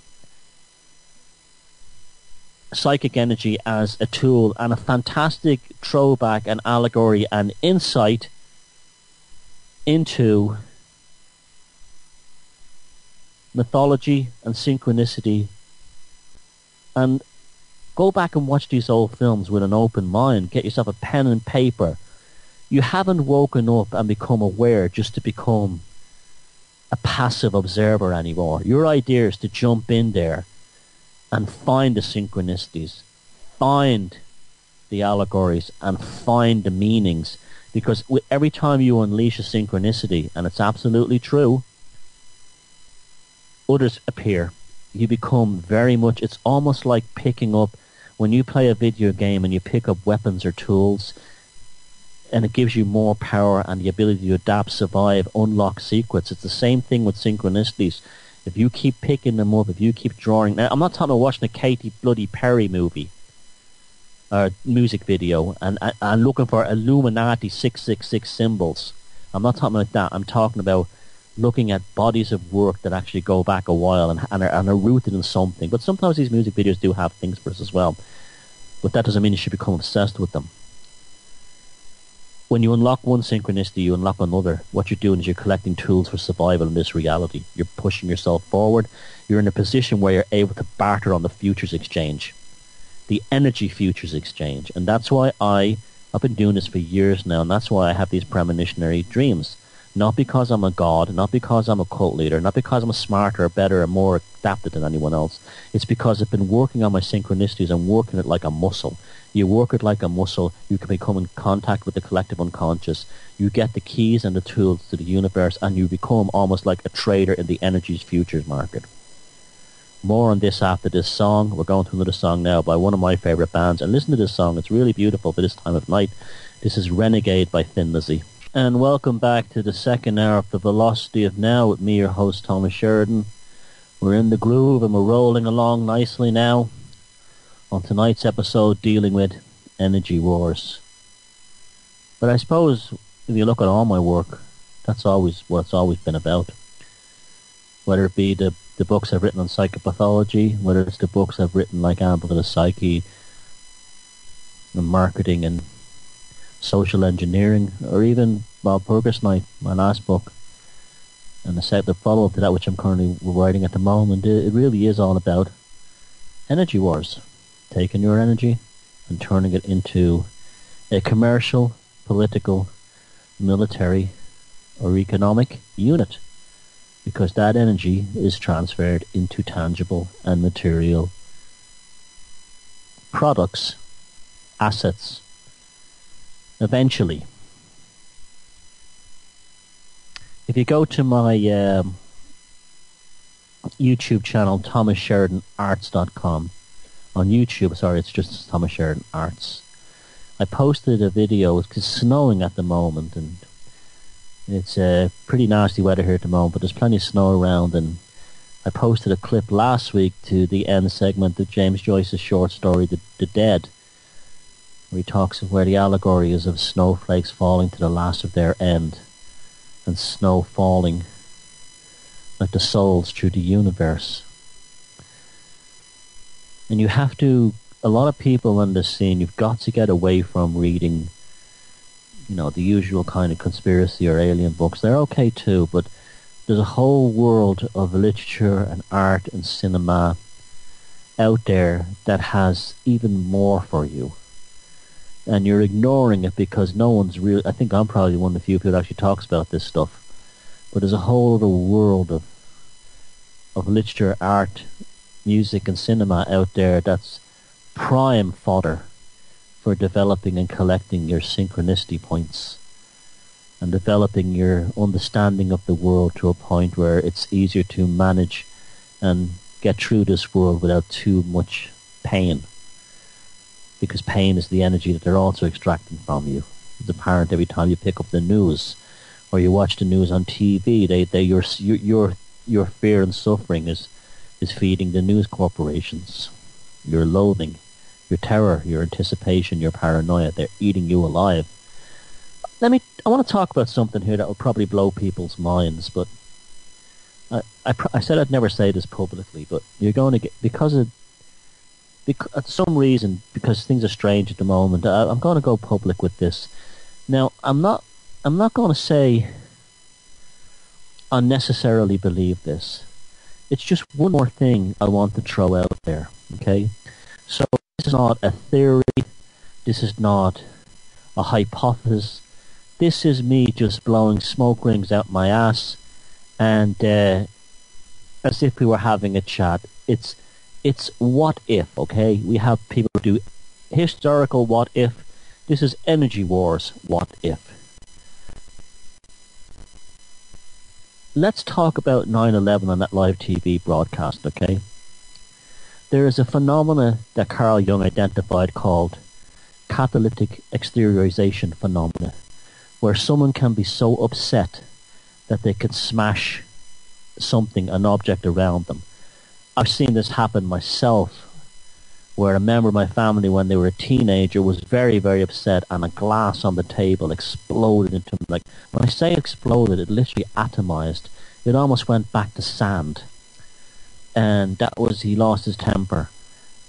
psychic energy as a tool, and a fantastic throwback and allegory and insight into mythology and synchronicity. And go back and watch these old films with an open mind. Get yourself a pen and paper. You haven't woken up and become aware just to become a passive observer anymore. Your idea is to jump in there and find the synchronicities, find the allegories, and find the meanings. Because every time you unleash a synchronicity, and it's absolutely true, others appear. You become very much, it's almost like picking up, when you play a video game and you pick up weapons or tools, and it gives you more power and the ability to adapt, survive, unlock secrets. It's the same thing with synchronicities. If you keep picking them up, if you keep drawing... Now, I'm not talking about watching a Katy bloody Perry movie or music video and looking for Illuminati 666 symbols. I'm not talking about that. I'm talking about looking at bodies of work that actually go back a while and are rooted in something. But sometimes these music videos do have things for us as well. But that doesn't mean you should become obsessed with them. When you unlock one synchronicity, you unlock another. What you're doing is you're collecting tools for survival in this reality. You're pushing yourself forward. You're in a position where you're able to barter on the futures exchange, the energy futures exchange. And that's why I've been doing this for years now, and that's why I have these premonitionary dreams. Not because I'm a god, not because I'm a cult leader, not because I'm smarter or better or more adapted than anyone else. It's because I've been working on my synchronicities and working it like a muscle. You work it like a muscle, you can become in contact with the collective unconscious. You get the keys and the tools to the universe, and you become almost like a trader in the energies futures market. More on this after this song. We're going to another song now by one of my favourite bands. And listen to this song, it's really beautiful for this time of night. This is Renegade by Thin Lizzy. And welcome back to the second hour of The Velocity of Now with me, your host, Thomas Sheridan. We're in the groove and we're rolling along nicely now on tonight's episode dealing with energy wars. But I suppose if you look at all my work, that's always what it's always been about. Whether it be the books I've written on psychopathology, whether it's the books I've written like Amble to the Psyche, and marketing and social engineering, or even Walpurgis Night, my last book. And the follow-up to that, which I'm currently writing at the moment, it really is all about energy wars. Taking your energy and turning it into a commercial, political, military, or economic unit. Because that energy is transferred into tangible and material products, assets, eventually. If you go to my YouTube channel, ThomasSheridanArts.com, on YouTube, sorry, it's just Thomas Sheridan Arts, I posted a video. It's snowing at the moment, and it's pretty nasty weather here at the moment, but there's plenty of snow around, and I posted a clip last week to the end segment of James Joyce's short story, The Dead, where he talks of where the allegory is of snowflakes falling to the last of their end, and snow falling like the souls through the universe. And you have to, a lot of people on this scene, you've got to get away from reading, the usual kind of conspiracy or alien books. They're okay too, but there's a whole world of literature and art and cinema out there that has even more for you. And you're ignoring it because no one's really, I think I'm probably one of the few people that actually talks about this stuff. But there's a whole other world of literature, art, music and cinema out there that's prime fodder for developing and collecting your synchronicity points and developing your understanding of the world to a point where it's easier to manage and get through this world without too much pain. Because pain is the energy that they're also extracting from you. It's apparent every time you pick up the news or you watch the news on TV. Your fear and suffering is feeding the news corporations. Your loathing, your terror, your anticipation, your paranoia, they're eating you alive. I want to talk about something here that will probably blow people's minds, but I said I'd never say this publicly, but you're going to get, because at some reason, because things are strange at the moment, I'm going to go public with this. Now, I'm not going to say unnecessarily believe this. It's just one more thing I want to throw out there, okay? So this is not a theory, this is not a hypothesis, this is me just blowing smoke rings out my ass, and as if we were having a chat. It's what if, okay? We have people do historical what if. This is energy wars what if. Let's talk about 9/11 on that live TV broadcast, okay? There is a phenomena that Carl Jung identified called catalytic exteriorization phenomena, where someone can be so upset that they can smash something, an object around them. I've seen this happen myself, where a member of my family, when they were a teenager, was very, very upset, and a glass on the table exploded into him. Like, when I say exploded, it literally atomized. It almost went back to sand. And that was, he lost his temper.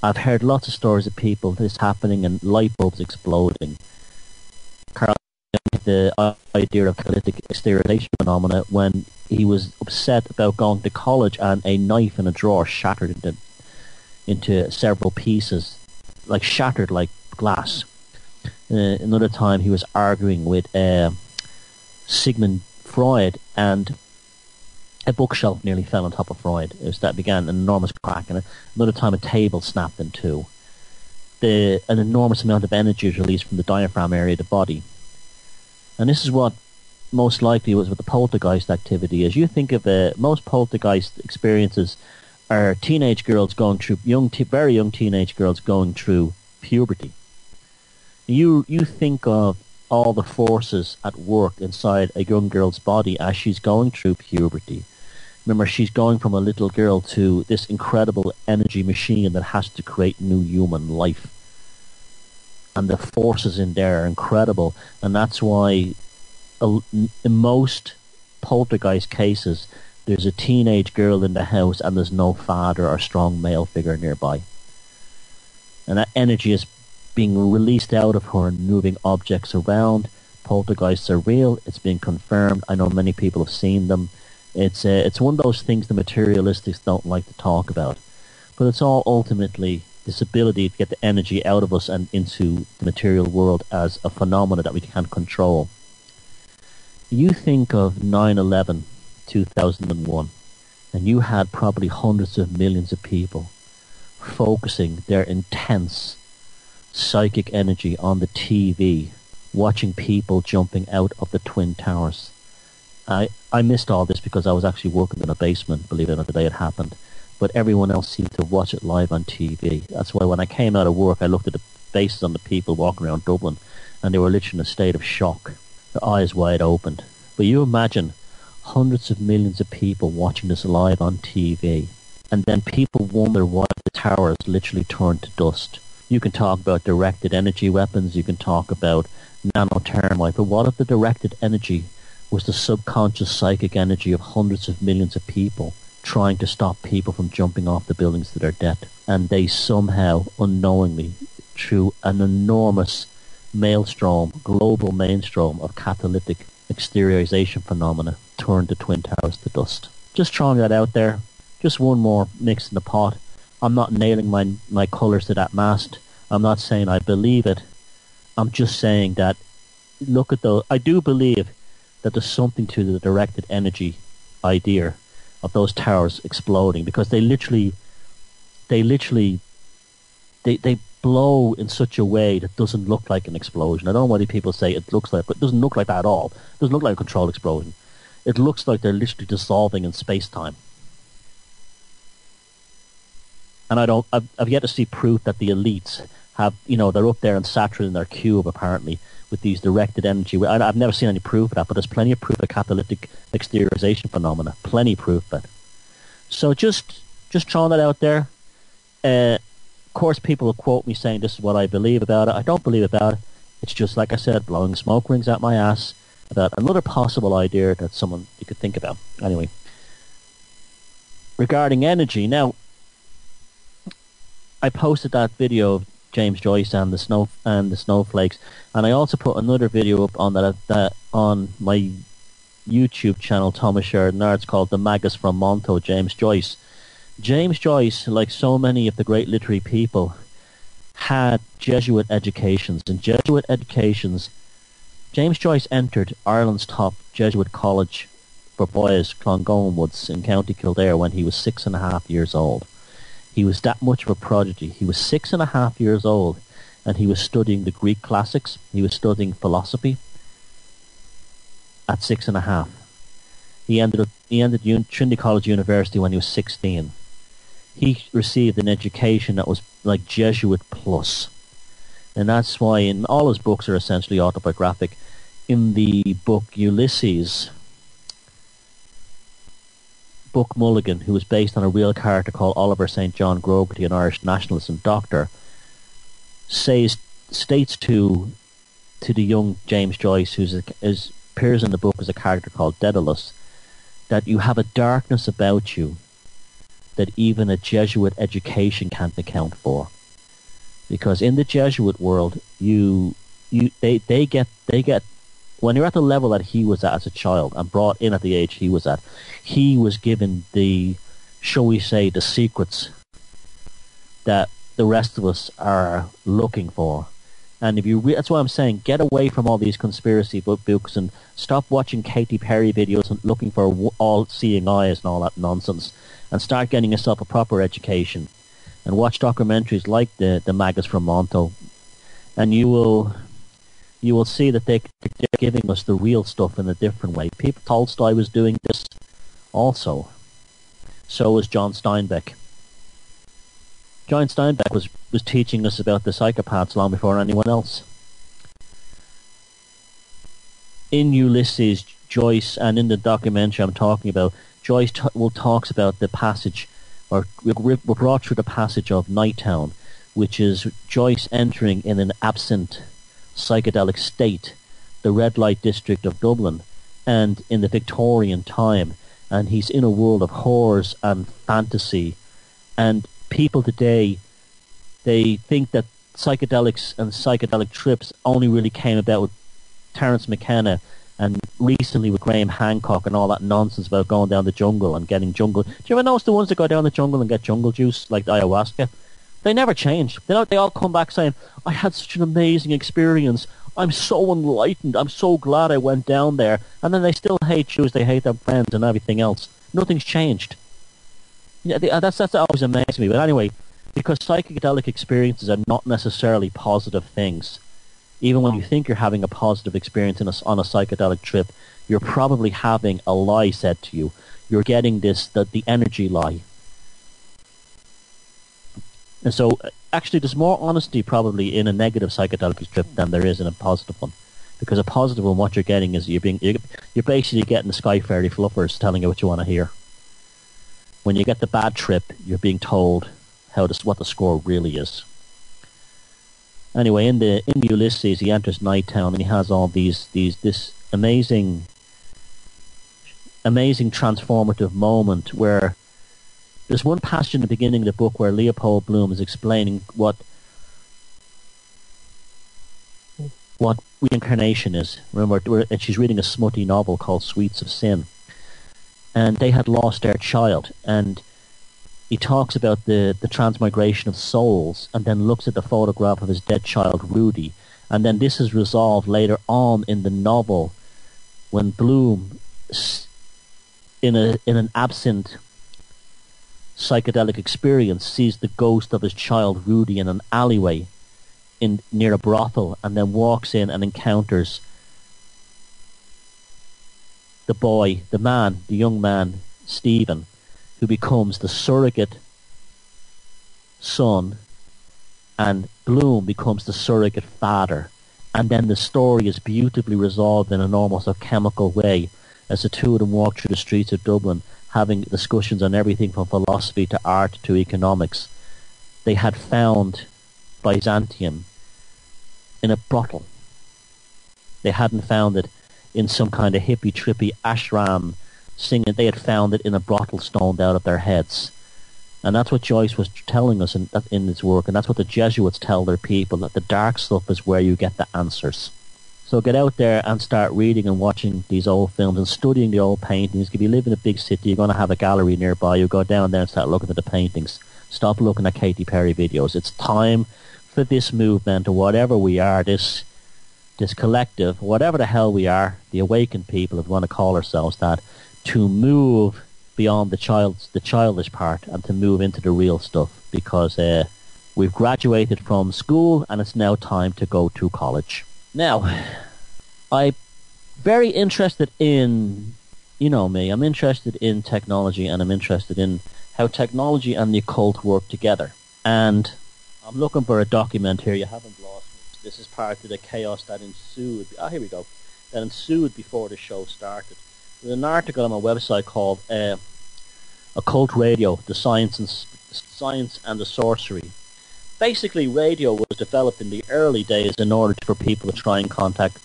I've heard lots of stories of people, this happening, and light bulbs exploding. Carl, the idea of catalytic exteriorization phenomena, when he was upset about going to college and a knife in a drawer shattered into several pieces, like shattered like glass. Another time he was arguing with Sigmund Freud, and a bookshelf nearly fell on top of Freud. That began an enormous crack in it. Another time a table snapped in two. An enormous amount of energy is released from the diaphragm area of the body. And this is what most likely was what the poltergeist activity is. You think of most poltergeist experiences are teenage girls going through, very young teenage girls going through puberty. You think of all the forces at work inside a young girl's body as she's going through puberty. Remember, she's going from a little girl to this incredible energy machine that has to create new human life. And the forces in there are incredible, and that's why in most poltergeist cases there's a teenage girl in the house and there's no father or strong male figure nearby. And that energy is being released out of her and moving objects around. Poltergeists are real. It's been confirmed. I know many people have seen them. It's one of those things the materialistics don't like to talk about, but it's all ultimately this ability to get the energy out of us and into the material world as a phenomena that we can't control. You think of 9/11, 2001, and you had probably hundreds of millions of people focusing their intense psychic energy on the TV, watching people jumping out of the Twin Towers. I missed all this because I was actually working in a basement, believe it or not, the day it happened. But everyone else seemed to watch it live on TV. That's why when I came out of work, I looked at the faces on the people walking around Dublin, and they were literally in a state of shock, their eyes wide open. But you imagine hundreds of millions of people watching this live on TV, and then people wonder why the towers literally turned to dust. You can talk about directed energy weapons, you can talk about nanothermite, but what if the directed energy was the subconscious psychic energy of hundreds of millions of people trying to stop people from jumping off the buildings to their death, and they somehow, unknowingly, through an enormous maelstrom, global mainstream of catalytic exteriorization phenomena, turned the Twin Towers to dust. Just throwing that out there. Just one more mix in the pot. I'm not nailing my colours to that mast. I'm not saying I believe it. I'm just saying that, look at those. I do believe that there's something to the directed energy idea of those towers exploding, because they blow in such a way that doesn't look like an explosion. I don't know why people say it looks like, but it doesn't look like that at all. It doesn't look like a controlled explosion. It looks like they're literally dissolving in space-time. And I've yet to see proof that the elites have, they're up there in Saturn in their cube apparently with these directed energy. I've never seen any proof of that, but there's plenty of proof of catalytic exteriorization phenomena. Plenty proof of it. So just throwing that out there. Of course, people will quote me saying this is what I believe about it. I don't believe about it. It's just, like I said, blowing smoke rings out my ass about another possible idea that you could think about. Anyway, regarding energy, now, I posted that video of James Joyce and the snowflakes, and I also put another video up on that on my YouTube channel, Thomas Sheridan Show. It's called "The Magus from Monto." James Joyce. James Joyce, like so many of the great literary people, had Jesuit educations. In Jesuit educations, James Joyce entered Ireland's top Jesuit college for boys, Clongowan Woods, in County Kildare, when he was 6.5 years old. He was that much of a prodigy. He was 6.5 years old, and he was studying the Greek classics. He was studying philosophy at 6.5. He ended Trinity College University when he was 16. He received an education that was like Jesuit plus. And that's why in all his books are essentially autobiographic. In the book Ulysses, Buck Mulligan, who was based on a real character called Oliver St. John Grogarty, an Irish nationalist and doctor, states to the young James Joyce, who appears in the book as a character called Daedalus, that you have a darkness about you that even a Jesuit education can't account for. Because in the Jesuit world, they get when you're at the level that he was at as a child and brought in at the age he was at, he was given the, shall we say, the secrets that the rest of us are looking for. And if that's why I'm saying, get away from all these conspiracy books and stop watching Katy Perry videos and looking for all-seeing eyes and all that nonsense, and start getting yourself a proper education and watch documentaries like the Magus from Monto, and you will see that they're giving us the real stuff in a different way. Tolstoy was doing this also. So was John Steinbeck. John Steinbeck was teaching us about the psychopaths long before anyone else. In Ulysses, Joyce, and in the documentary I'm talking about, Joyce talks about the passage, or we're brought through the passage of Nighttown, which is Joyce entering in an absent psychedelic state, the red light district of Dublin, and in the Victorian time, and he's in a world of horrors and fantasy, and people today, they think that psychedelics and psychedelic trips only really came about with Terence McKenna And recently with Graham Hancock and all that nonsense about going down the jungle and getting jungle. Do you ever notice the ones that go down the jungle and get jungle juice, like the ayahuasca? They never change. They all come back saying, I had such an amazing experience. I'm so enlightened. I'm so glad I went down there. And then they still hate Jews. They hate their friends and everything else. Nothing's changed. Yeah, that's always amazed me. But anyway, because psychedelic experiences are not necessarily positive things. Even when you think you're having a positive experience on a psychedelic trip, you're probably having a lie said to you. You're getting the energy lie. And so, actually, there's more honesty probably in a negative psychedelic trip than there is in a positive one. Because a positive one, what you're getting is you're basically getting the sky fairy fluffers telling you what you want to hear. When you get the bad trip, you're being told what the score really is. Anyway, in Ulysses, he enters Nighttown and he has all this amazing transformative moment where there's one passage in the beginning of the book where Leopold Bloom is explaining what reincarnation is. Remember, and she's reading a smutty novel called Sweets of Sin. And they had lost their child, and he talks about the transmigration of souls and then looks at the photograph of his dead child, Rudy. And then this is resolved later on in the novel when Bloom, in an absent psychedelic experience, sees the ghost of his child, Rudy, in an alleyway near a brothel, and then walks in and encounters the young man, Stephen, who becomes the surrogate son, and Bloom becomes the surrogate father. And then the story is beautifully resolved in an almost alchemical way as the two of them walk through the streets of Dublin, having discussions on everything from philosophy to art to economics. They had found Byzantium in a brothel. They hadn't found it in some kind of hippie, trippy ashram singing. They had found it in a brothel stoned out of their heads. And that's what Joyce was telling us in his work, and that's what the Jesuits tell their people, that the dark stuff is where you get the answers. So get out there and start reading and watching these old films and studying the old paintings. If you live in a big city, you're going to have a gallery nearby. You go down there and start looking at the paintings. Stop looking at Katy Perry videos. It's time for this movement, or whatever we are, this collective, whatever the hell we are, the awakened people, if we want to call ourselves that, to move beyond the childish part and to move into the real stuff, because we've graduated from school and it's now time to go to college. Now, I'm very interested in, you know me, I'm interested in technology, and I'm interested in how technology and the occult work together. And I'm looking for a document here. You haven't lost me. This is part of the chaos that ensued. Here we go. That ensued before the show started. There's an article on my website called Occult Radio, the Science and the Sorcery. Basically, radio was developed in the early days in order for people to try and contact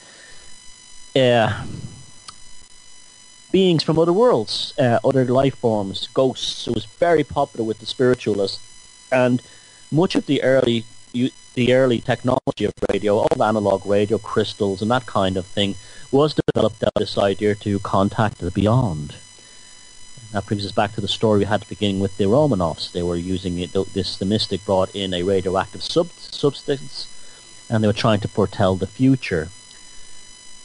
beings from other worlds, other life forms, ghosts. It was very popular with the spiritualists, and much of the early technology of radio, all analog radio, crystals, and that kind of thing, was developed out of this idea to contact the beyond. That brings us back to the story we had at the beginning with the Romanovs. They were using it. The mystic brought in a radioactive substance, and they were trying to foretell the future.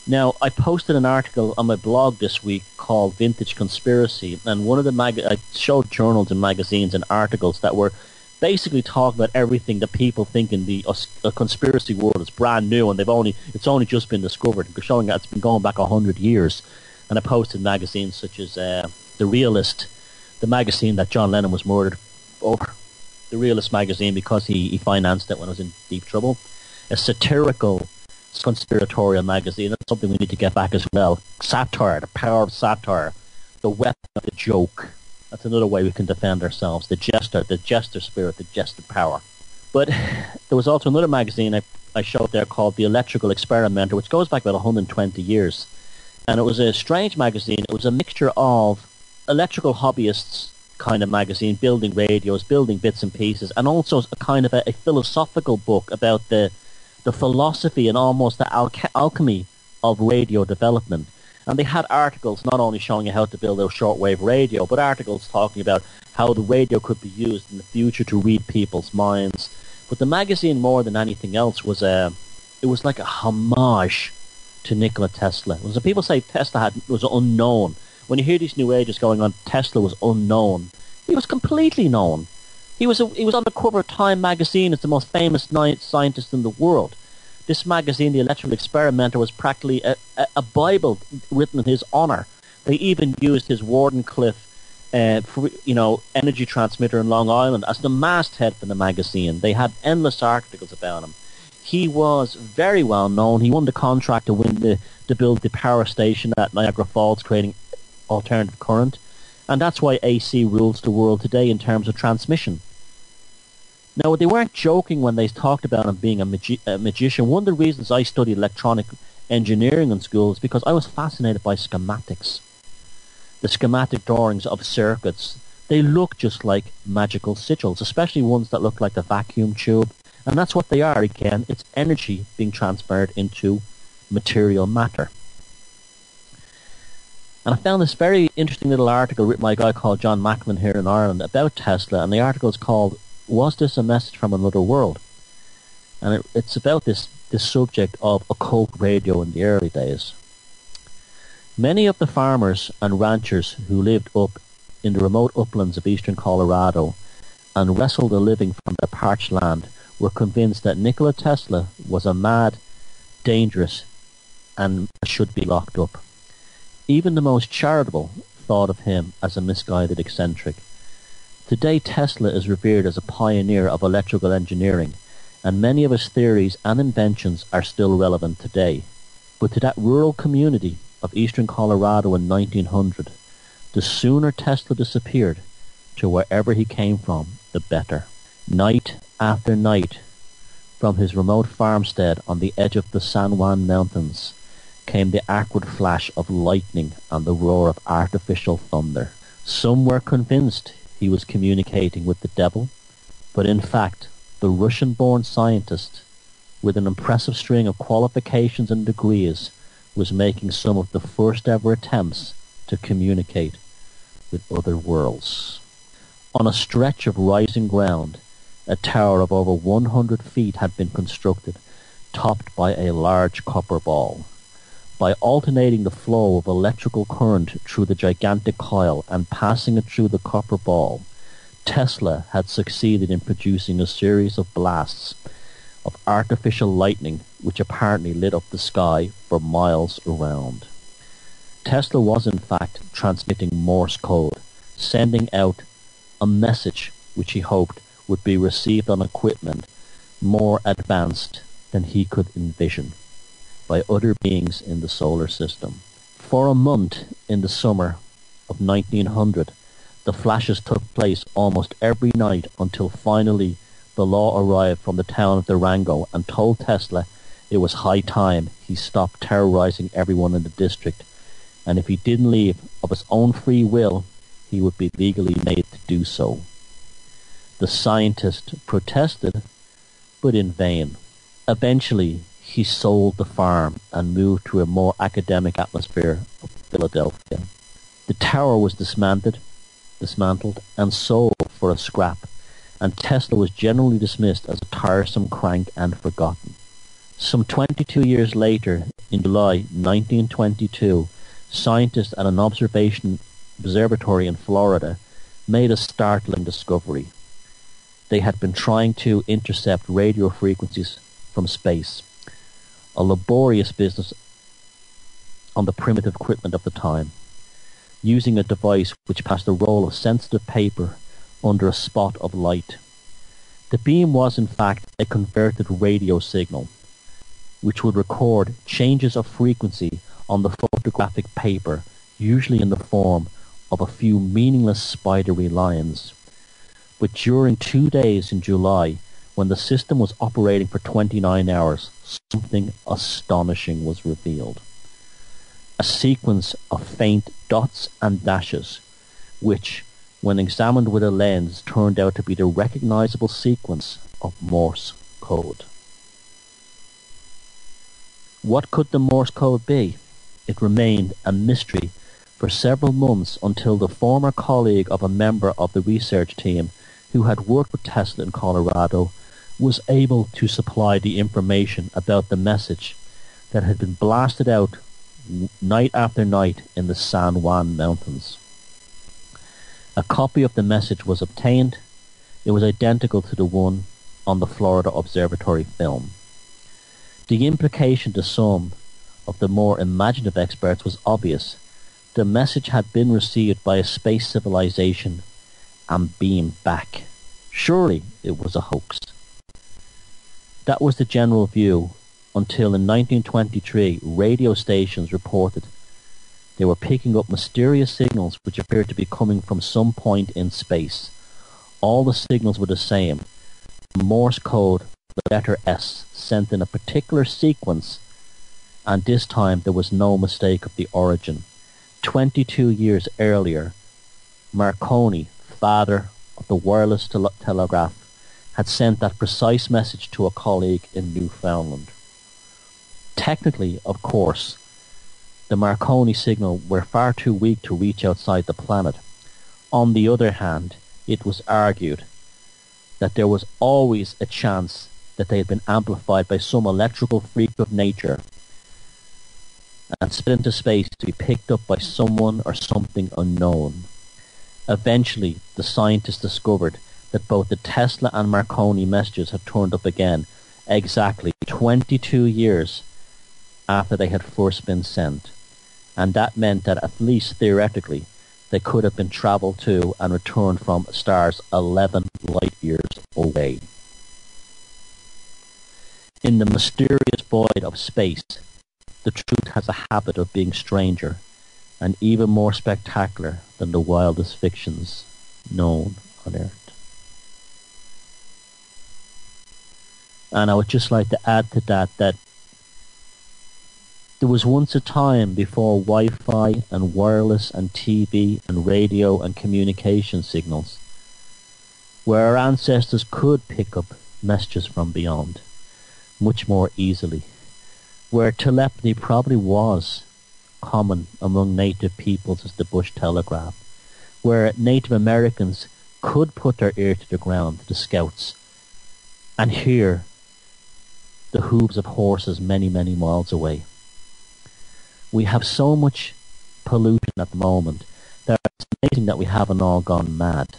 Now, I posted an article on my blog this week called Vintage Conspiracy, and one of I showed journals and magazines and articles that were basically talking about everything that people think in the conspiracy world is brand new, and it's only just been discovered, showing that it's been going back 100 years. And I posted magazines such as The Realist, the magazine that John Lennon was murdered over. The Realist magazine, because he financed it when I was in deep trouble. A satirical, conspiratorial magazine. That's something we need to get back as well. Satire, the power of satire, the weapon of the joke. That's another way we can defend ourselves. The jester spirit, the jester power. But there was also another magazine I showed there called The Electrical Experimenter, which goes back about 120 years. And it was a strange magazine. It was a mixture of electrical hobbyists kind of magazine, building radios, building bits and pieces, and also a kind of a philosophical book about the philosophy and almost the alchemy of radio development. And they had articles not only showing you how to build a shortwave radio, but articles talking about how the radio could be used in the future to read people's minds. But the magazine, more than anything else, was it was like a homage to Nikola Tesla. When people say Tesla was unknown, when you hear these new ages going on, Tesla was unknown. He was completely known. He was on the cover of Time magazine as the most famous scientist in the world. This magazine, The Electrical Experimenter, was practically a Bible written in his honor. They even used his Wardenclyffe energy transmitter in Long Island as the masthead for the magazine. They had endless articles about him. He was very well known. He won the contract to build the power station at Niagara Falls, creating alternative current. And that's why AC rules the world today in terms of transmission. Now, they weren't joking when they talked about him being a magician. One of the reasons I studied electronic engineering in school is because I was fascinated by schematics. The schematic drawings of circuits, they look just like magical sigils, especially ones that look like a vacuum tube. And that's what they are, again. It's energy being transferred into material matter. And I found this very interesting little article written by a guy called John Macklin here in Ireland about Tesla, and the article is called, "Was This a Message from Another World?" And it's about this subject of occult radio in the early days. Many of the farmers and ranchers who lived up in the remote uplands of eastern Colorado and wrestled a living from their parched land were convinced that Nikola Tesla was a mad, dangerous, and should be locked up. Even the most charitable thought of him as a misguided eccentric. Today, Tesla is revered as a pioneer of electrical engineering, and many of his theories and inventions are still relevant today. But to that rural community of eastern Colorado in 1900, the sooner Tesla disappeared to wherever he came from, the better. Night after night, from his remote farmstead on the edge of the San Juan Mountains, came the acrid flash of lightning and the roar of artificial thunder. Some were convinced he was communicating with the devil, but in fact, the Russian-born scientist, with an impressive string of qualifications and degrees, was making some of the first ever attempts to communicate with other worlds. On a stretch of rising ground, a tower of over 100 feet had been constructed, topped by a large copper ball. By alternating the flow of electrical current through the gigantic coil and passing it through the copper ball, Tesla had succeeded in producing a series of blasts of artificial lightning which apparently lit up the sky for miles around. Tesla was in fact transmitting Morse code, sending out a message which he hoped would be received on equipment more advanced than he could envision by other beings in the solar system. For a month in the summer of 1900, the flashes took place almost every night until finally the law arrived from the town of Durango and told Tesla it was high time he stopped terrorizing everyone in the district, and if he didn't leave of his own free will, he would be legally made to do so. The scientist protested, but in vain. Eventually, he sold the farm and moved to a more academic atmosphere of Philadelphia. The tower was dismantled and sold for a scrap, and Tesla was generally dismissed as a tiresome crank and forgotten. Some 22 years later, in July 1922, scientists at an observatory in Florida made a startling discovery. They had been trying to intercept radio frequencies from space, a laborious business on the primitive equipment of the time, using a device which passed a roll of sensitive paper under a spot of light. The beam was in fact a converted radio signal, which would record changes of frequency on the photographic paper, usually in the form of a few meaningless spidery lines. But during 2 days in July, when the system was operating for 29 hours, something astonishing was revealed. A sequence of faint dots and dashes, which, when examined with a lens, turned out to be the recognizable sequence of Morse code. What could the Morse code be? It remained a mystery for several months until the former colleague of a member of the research team who had worked with Tesla in Colorado was able to supply the information about the message that had been blasted out night after night in the San Juan Mountains. A copy of the message was obtained. It was identical to the one on the Florida Observatory film. The implication to some of the more imaginative experts was obvious. The message had been received by a space civilization and beamed back. Surely it was a hoax. That was the general view until in 1923 radio stations reported they were picking up mysterious signals which appeared to be coming from some point in space. All the signals were the same. Morse code, the letter S, sent in a particular sequence, and this time there was no mistake of the origin. 22 years earlier, Marconi, father of the wireless telegraph, had sent that precise message to a colleague in Newfoundland. Technically, of course, the Marconi signal were far too weak to reach outside the planet. On the other hand, it was argued that there was always a chance that they had been amplified by some electrical freak of nature and spit into space to be picked up by someone or something unknown. Eventually, the scientists discovered that both the Tesla and Marconi messages had turned up again exactly 22 years after they had first been sent, and that meant that at least theoretically they could have been travelled to and returned from stars 11 light years away. In the mysterious void of space, the truth has a habit of being stranger and even more spectacular than the wildest fictions known on Earth. And I would just like to add to that there was once a time before Wi-Fi and wireless and TV and radio and communication signals where our ancestors could pick up messages from beyond much more easily, where telepathy probably was common among native peoples as the bush telegraph, where Native Americans could put their ear to the ground, the scouts, and hear the hooves of horses many, many miles away. We have so much pollution at the moment that it's amazing that we haven't all gone mad.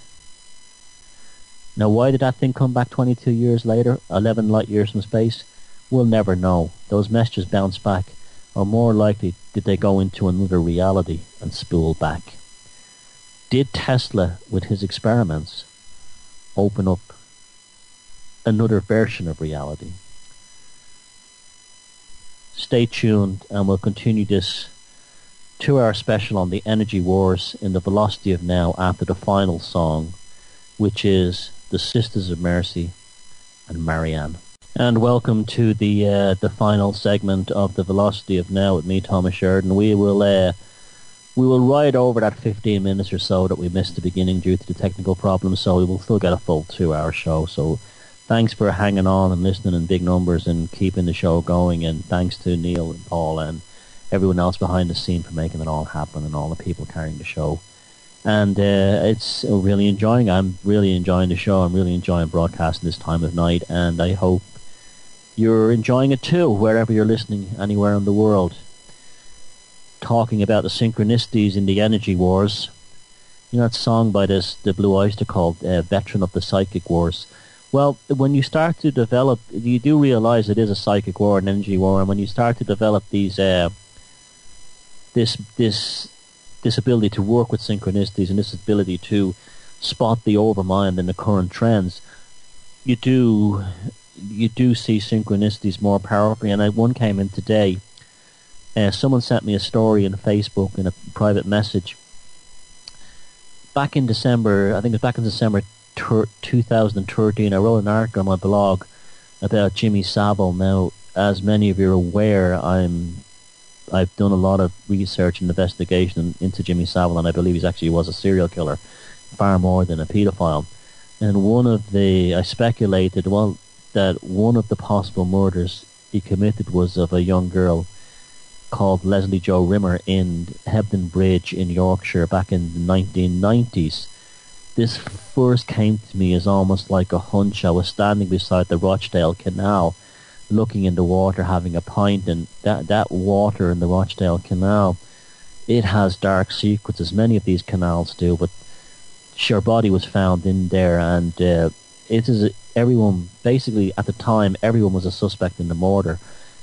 Now, why did that thing come back 22 years later, 11 light years from space? We'll never know. Those messages bounce back, or more likely, did they go into another reality and spool back? Did Tesla, with his experiments, open up another version of reality? Stay tuned, and we'll continue this 2-hour special on the energy wars in the Velocity of Now after the final song, which is the Sisters of Mercy and Marianne. And welcome to the final segment of the Velocity of Now with me, Thomas Sheridan. We will ride over that 15 minutes or so that we missed at the beginning due to the technical problems, so we will still get a full 2-hour show. So thanks for hanging on and listening in big numbers and keeping the show going, and thanks to Neil and Paul and everyone else behind the scene for making it all happen, and all the people carrying the show. And it's really enjoying. I'm really enjoying the show. I'm really enjoying broadcasting this time of night, and I hope you're enjoying it too, wherever you're listening, anywhere in the world. Talking about the synchronicities in the energy wars. You know that song by the Blue Oyster called Veteran of the Psychic Wars? Well, when you start to develop, you do realize it is a psychic war, an energy war, and when you start to develop these this ability to work with synchronicities and this ability to spot the overmind and the current trends, you do see synchronicities more powerfully. And one came in today. Someone sent me a story on Facebook in a private message. Back in December, I think it was back in December 2013, I wrote an article on my blog about Jimmy Savile. Now, as many of you are aware, I've done a lot of research and investigation into Jimmy Savile, and I believe he was a serial killer, far more than a paedophile. And I speculated, that one of the possible murders he committed was of a young girl called Leslie Joe Rimmer in Hebden Bridge in Yorkshire back in the 1990s. This first came to me as almost like a hunch. I was standing beside the Rochdale Canal, looking in the water, having a pint, and that water in the Rochdale Canal, it has dark secrets, as many of these canals do, but her body was found in there, and everyone, basically at the time, everyone was a suspect in the murder,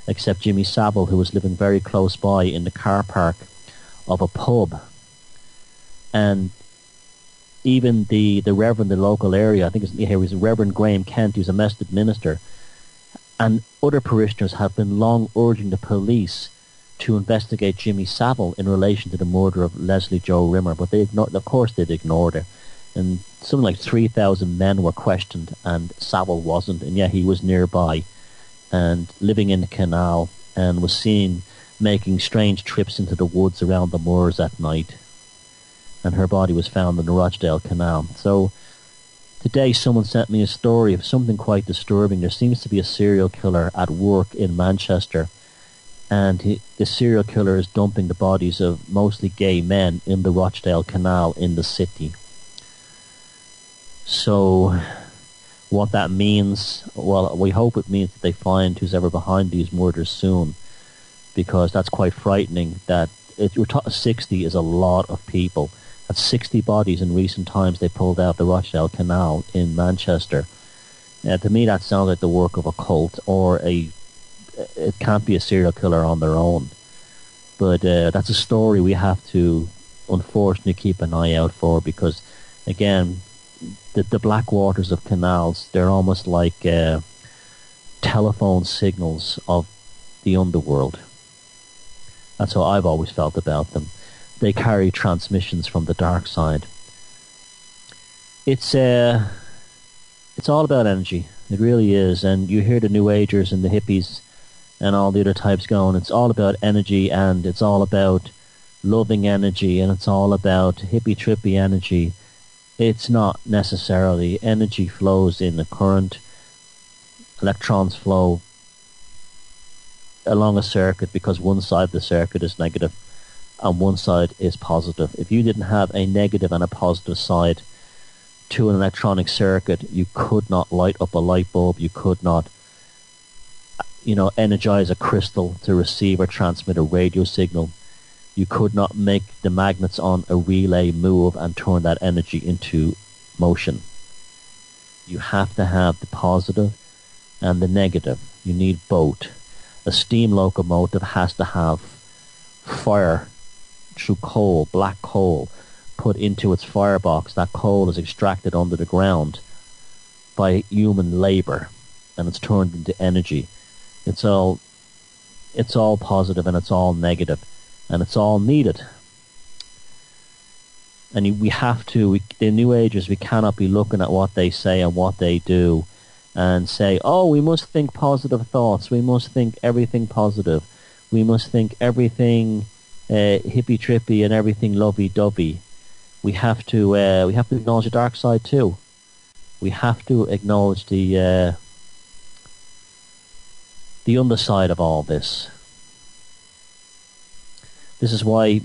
except Jimmy Savile, who was living very close by in the car park of a pub. And even the reverend in the local area, I think it was Reverend Graham Kent, who's a Methodist minister, and other parishioners have been long urging the police to investigate Jimmy Savile in relation to the murder of Leslie Joe Rimmer, but of course they'd ignored it. And something like 3,000 men were questioned, and Savile wasn't, and yet he was nearby and living in the canal, and was seen making strange trips into the woods around the moors at night. And her body was found in the Rochdale Canal. So today someone sent me a story of something quite disturbing. There seems to be a serial killer at work in Manchester, and the serial killer is dumping the bodies of mostly gay men in the Rochdale Canal in the city. So what that means, well, we hope it means that they find who's ever behind these murders soon, because that's quite frightening. That 60 is a lot of people. That's 60 bodies in recent times they pulled out the Rochdale Canal in Manchester. To me, that sounds like the work of a cult, or it can't be a serial killer on their own. But that's a story we have to, unfortunately, keep an eye out for, because, again, the black waters of canals, they're almost like telephone signals of the underworld. That's how I've always felt about them. They carry transmissions from the dark side. It's all about energy. It really is. And you hear the New Agers and the hippies and all the other types going, it's all about energy, and it's all about loving energy, and it's all about hippie-trippy energy. It's not necessarily. Energy flows in a current. Electrons flow along a circuit because one side of the circuit is negative and one side is positive. If you didn't have a negative and a positive side to an electronic circuit, you could not light up a light bulb. You could not, energize a crystal to receive or transmit a radio signal. You could not make the magnets on a relay move and turn that energy into motion. You have to have the positive and the negative. You need both. A steam locomotive has to have fire through coal, black coal, put into its firebox. That coal is extracted under the ground by human labor, and it's turned into energy. It's all positive and it's all negative. And it's all needed. And we have to, the New Agers, we cannot be looking at what they say and what they do and say, oh, we must think positive thoughts. We must think everything positive. We must think everything hippy-trippy and everything lovey-dovey. We have to acknowledge the dark side too. We have to acknowledge the underside of all this. This is why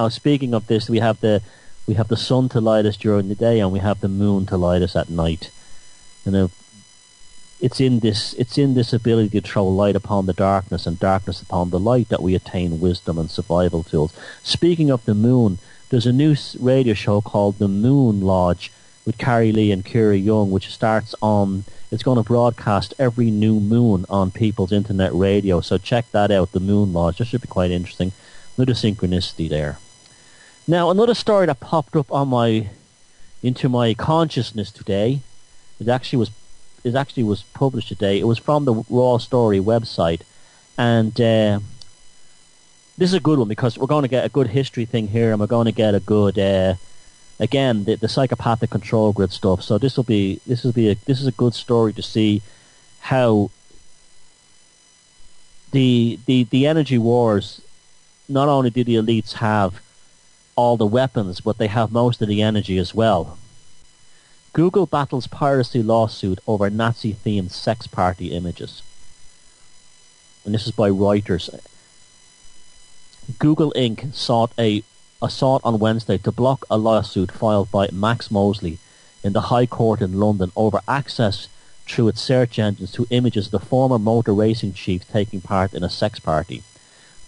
speaking of this, we have the sun to light us during the day, and we have the moon to light us at night. It's in this ability to throw light upon the darkness and darkness upon the light that we attain wisdom and survival tools. Speaking of the moon, there's a new radio show called The Moon Lodge with Carrie Lee and Kira Young, which starts on. It's going to broadcast every new moon on People's Internet Radio, so check that out, The Moon Lodge. That should be quite interesting. Another synchronicity there. Now, another story that popped up into my consciousness today. It actually was published today. It was from the Raw Story website, and this is a good one because we're going to get a good history thing here, and we're going to get a good. Again, the psychopathic control grid stuff. So this is a good story to see how the energy wars. Not only do the elites have all the weapons, but they have most of the energy as well. Google battles piracy lawsuit over Nazi-themed sex party images. and this is by Reuters. Google Inc. sought on Wednesday to block a lawsuit filed by Max Mosley in the High Court in London over access through its search engines to images of the former motor racing chief taking part in a sex party.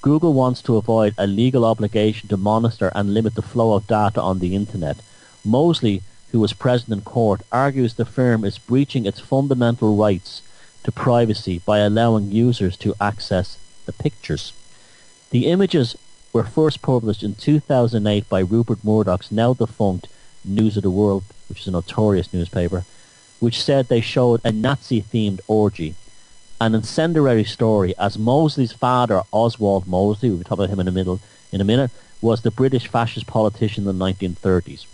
Google wants to avoid a legal obligation to monitor and limit the flow of data on the internet. Mosley, who was present in court, argues the firm is breaching its fundamental rights to privacy by allowing users to access the pictures. The images were first published in 2008 by Rupert Murdoch's now defunct News of the World, which is a notorious newspaper, which said they showed a Nazi-themed orgy. An incendiary story, as Mosley's father, Oswald Mosley, we'll talk about him in a minute, was the British fascist politician in the 1930s.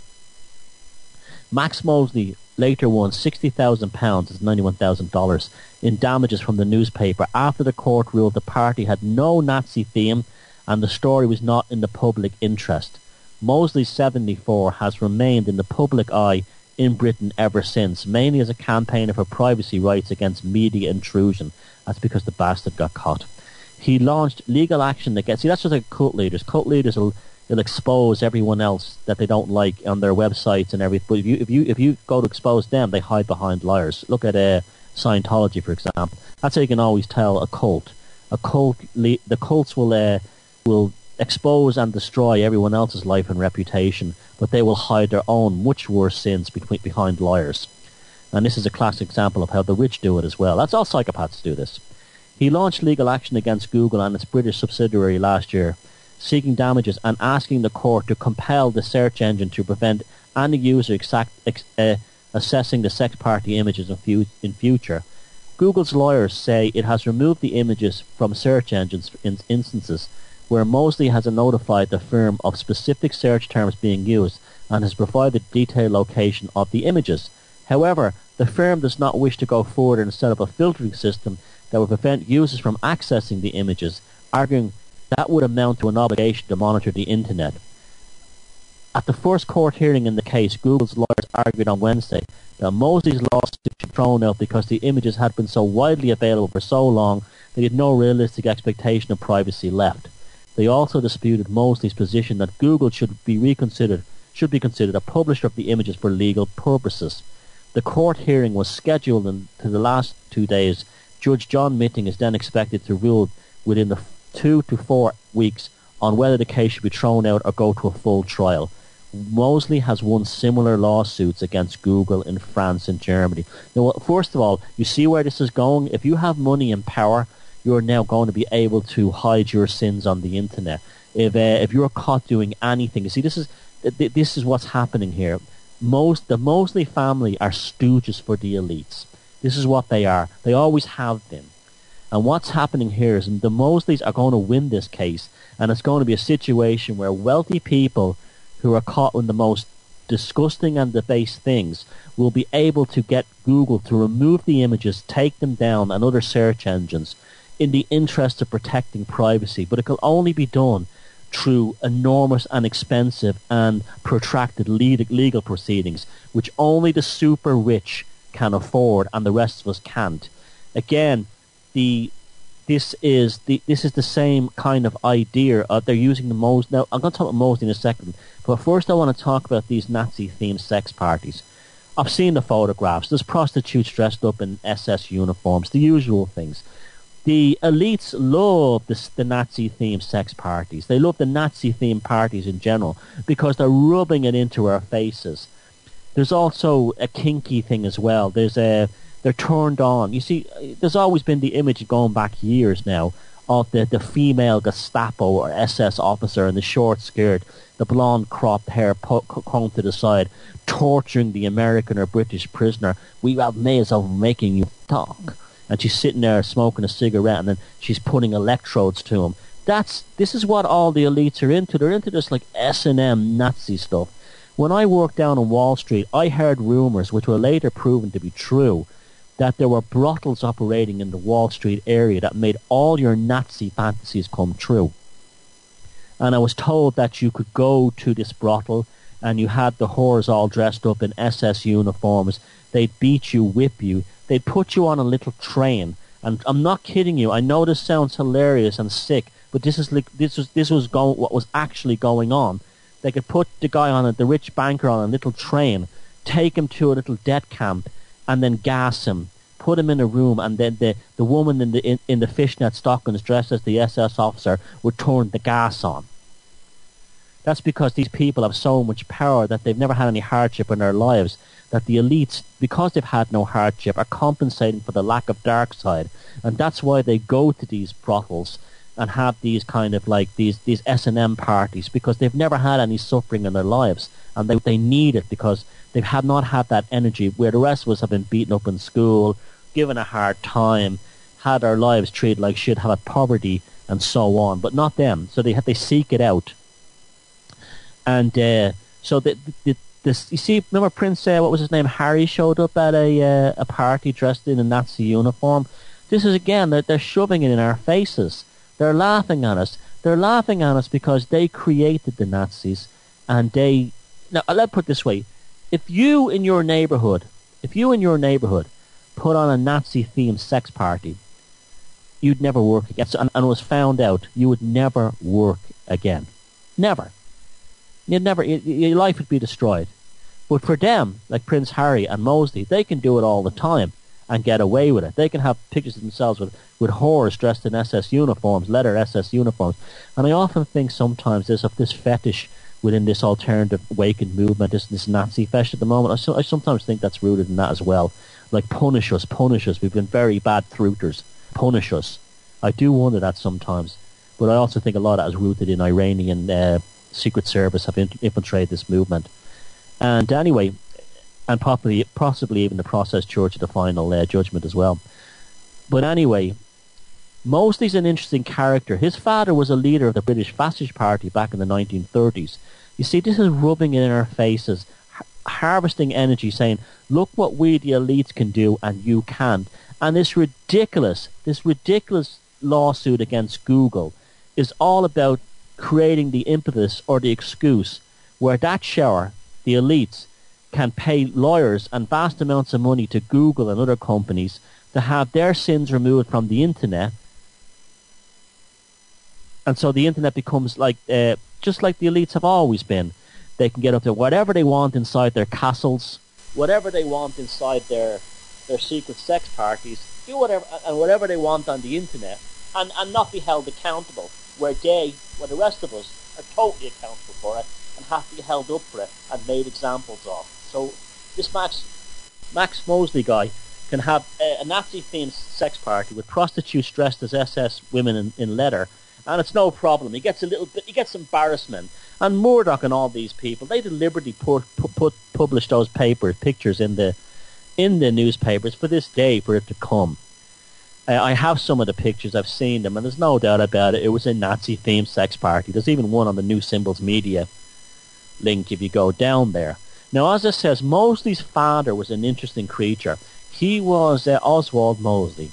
Max Mosley later won £60,000, that's $91,000, in damages from the newspaper after the court ruled the party had no Nazi theme and the story was not in the public interest. Mosley, 74, has remained in the public eye in Britain ever since, mainly as a campaigner for privacy rights against media intrusion. That's because the bastard got caught. He launched legal action against... See, that's just like cult leaders. Cult leaders will expose everyone else that they don't like on their websites and everything. But if you go to expose them, they hide behind liars. Look at Scientology, for example. That's how you can always tell a cult. The cults will expose and destroy everyone else's life and reputation, but they will hide their own much worse sins behind liars. And this is a classic example of how the rich do it as well. That's all psychopaths do this. He launched legal action against Google and its British subsidiary last year, seeking damages and asking the court to compel the search engine to prevent any user assessing the sex party images in future. Google's lawyers say it has removed the images from search engines in instances where Mosley has notified the firm of specific search terms being used and has provided detailed location of the images. However, the firm does not wish to go further and set up a filtering system that would prevent users from accessing the images, arguing that would amount to an obligation to monitor the internet. At the first court hearing in the case, Google's lawyers argued on Wednesday that Mosley's lawsuit was thrown out because the images had been so widely available for so long that he had no realistic expectation of privacy left. They also disputed Mosley's position that Google should be considered a publisher of the images for legal purposes. The court hearing was scheduled to the last 2 days. Judge John Mitting is then expected to rule within the 2 to 4 weeks on whether the case should be thrown out or go to a full trial. Mosley has won similar lawsuits against Google in France and Germany. Now, first of all, you see where this is going? If you have money and power, you're now going to be able to hide your sins on the internet. If you're caught doing anything, you see, this is what's happening here. The Mosley family are stooges for the elites. This is what they are. They always have been. And what's happening here is the Mosleys are going to win this case, and it's going to be a situation where wealthy people who are caught in the most disgusting and debased things will be able to get Google to remove the images, take them down, and other search engines in the interest of protecting privacy. But it can only be done through enormous and expensive and protracted legal proceedings, which only the super rich can afford and the rest of us can't. Again, this is the same kind of idea. They're using the Mosley. Now, I'm going to talk about Mosley in a second, but first I want to talk about these Nazi-themed sex parties. I've seen the photographs. There's prostitutes dressed up in SS uniforms, the usual things. The elites love the Nazi-themed sex parties. They love the Nazi-themed parties in general because they're rubbing it into our faces. There's also a kinky thing as well. They're turned on. You see, there's always been the image going back years now of the female Gestapo or SS officer in the short skirt, the blonde cropped hair combed to the side, torturing the American or British prisoner. We have ways of making you talk. And she's sitting there smoking a cigarette, and then she's putting electrodes to him. This is what all the elites are into. They're into this like S&M Nazi stuff. When I worked down on Wall Street, I heard rumours, which were later proven to be true, that there were brothels operating in the Wall Street area that made all your Nazi fantasies come true. And I was told that you could go to this brothel and you had the whores all dressed up in SS uniforms. They'd beat you, whip you. They'd put you on a little train And I'm not kidding you. I know this sounds hilarious and sick, but this was what was actually going on. They could put the guy on it, the rich banker, on a little train, take him to a little death camp, and then gas him, put him in a room, and then the woman in the fishnet stockings dressed as the SS officer would turn the gas on. That's because these people have so much power that they've never had any hardship in their lives, that the elites, because they've had no hardship, are compensating for the lack of dark side. And that's why they go to these brothels and have these kind of like these S&M parties, because they've never had any suffering in their lives, and they need it because they have not had that energy, where the rest of us have been beaten up in school, given a hard time, had our lives treated like shit, had poverty and so on, but not them. So they seek it out. And so you see, remember Prince, what was his name, Harry, showed up at a party dressed in a Nazi uniform. This is, again, they're shoving it in our faces. They're laughing at us. They're laughing at us because they created the Nazis, and now let's put it this way: if you in your neighborhood put on a Nazi-themed sex party, you'd never work again. And it was found out you would never work again. Never. Your life would be destroyed. But for them, like Prince Harry and Mosley, they can do it all the time and get away with it. They can have pictures of themselves with whores dressed in SS uniforms, leather SS uniforms. And I often think sometimes there's this fetish within this alternative awakened movement, this Nazi fetish at the moment. I sometimes think that's rooted in that as well. Like, punish us. We've been very bad truthers. Punish us. I do wonder that sometimes. But I also think a lot of that is rooted in Iranian secret service have infiltrated this movement. And anyway, and possibly even the process church at the final judgment as well. But anyway, Mosley's an interesting character. His father was a leader of the British Fascist Party back in the 1930s. You see, this is rubbing it in our faces, harvesting energy, saying, look what we the elites can do and you can't. And this ridiculous lawsuit against Google is all about creating the impetus or the excuse where that shower, the elites, can pay lawyers and vast amounts of money to Google and other companies to have their sins removed from the internet. And so the internet becomes like just like the elites have always been. They can get up to whatever they want inside their castles, whatever they want inside their secret sex parties, do whatever they want on the internet, and not be held accountable, where the rest of us are totally accountable for it and have to be held up for it and made examples of. So this Max Mosley guy can have a Nazi-themed sex party with prostitutes dressed as SS women in leather, and it's no problem. He gets embarrassment. And Murdoch and all these people, they deliberately publish those pictures in the newspapers for this day, for it to come. I have some of the pictures, I've seen them, and there's no doubt about it. It was a Nazi-themed sex party. There's even one on the New Symbols Media link if you go down there. Now, as it says, Mosley's father was an interesting creature. He was Oswald Mosley,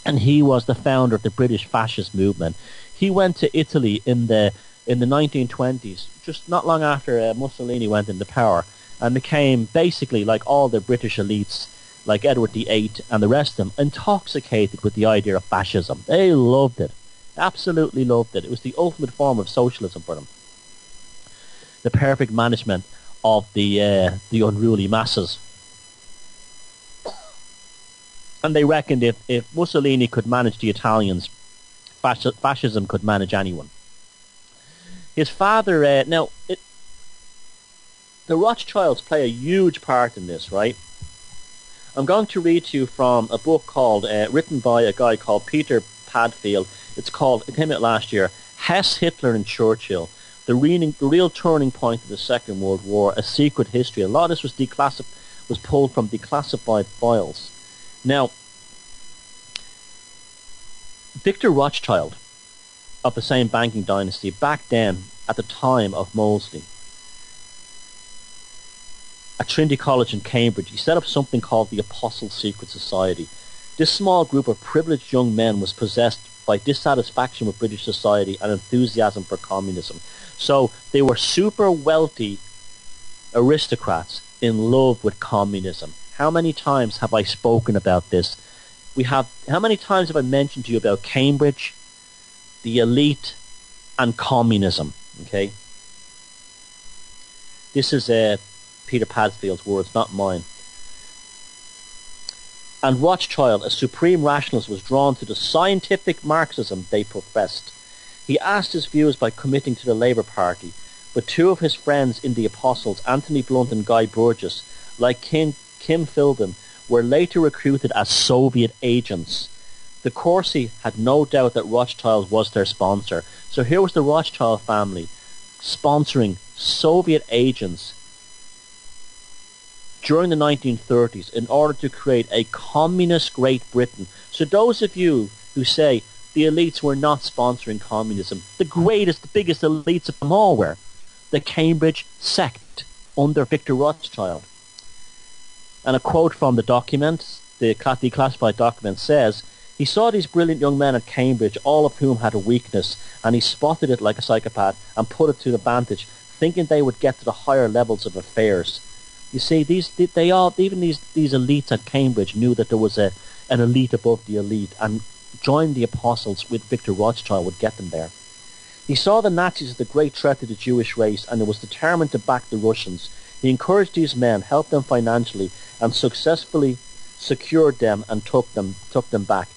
and he was the founder of the British fascist movement. He went to Italy in the 1920s, just not long after Mussolini went into power, and became basically, like all the British elites, like Edward VIII and the rest of them, intoxicated with the idea of fascism. They loved it. Absolutely loved it. It was the ultimate form of socialism for them. The perfect management of the unruly masses. And they reckoned if Mussolini could manage the Italians, fascism could manage anyone. His father, the Rothschilds play a huge part in this, right? I'm going to read to you from a book called, written by a guy called Peter Padfield. It came out last year, Hess, Hitler and Churchill, the real turning point of the Second World War, a secret history. A lot of this was pulled from declassified files. Now, Victor Rothschild, of the same banking dynasty, back then, at the time of Mosley, at Trinity College in Cambridge, he set up something called the Apostle Secret Society. This small group of privileged young men was possessed by dissatisfaction with British society and enthusiasm for communism. So they were super wealthy aristocrats in love with communism. How many times have I spoken about this We have, how many times have I mentioned to you about Cambridge, the elite, and communism? Okay. This is Peter Padfield's words, not mine. And Rothschild, a supreme rationalist, was drawn to the scientific Marxism they professed. He asked his views by committing to the Labour Party, but two of his friends in the Apostles, Anthony Blunt and Guy Burgess, like Kim Philbin, were later recruited as Soviet agents. The Corsi had no doubt that Rothschild was their sponsor. So here was the Rothschild family sponsoring Soviet agents during the 1930s in order to create a communist Great Britain. So those of you who say the elites were not sponsoring communism, the greatest, the biggest elites of them all were the Cambridge sect under Victor Rothschild. And a quote from the document, the declassified document says, he saw these brilliant young men at Cambridge, all of whom had a weakness, and he spotted it like a psychopath and put it to advantage, thinking they would get to the higher levels of affairs. You see, even these elites at Cambridge knew that there was an elite above the elite, and joining the Apostles with Victor Rothschild would get them there. He saw the Nazis as the great threat to the Jewish race, and was determined to back the Russians. He encouraged these men, helped them financially, and successfully secured them and took them back.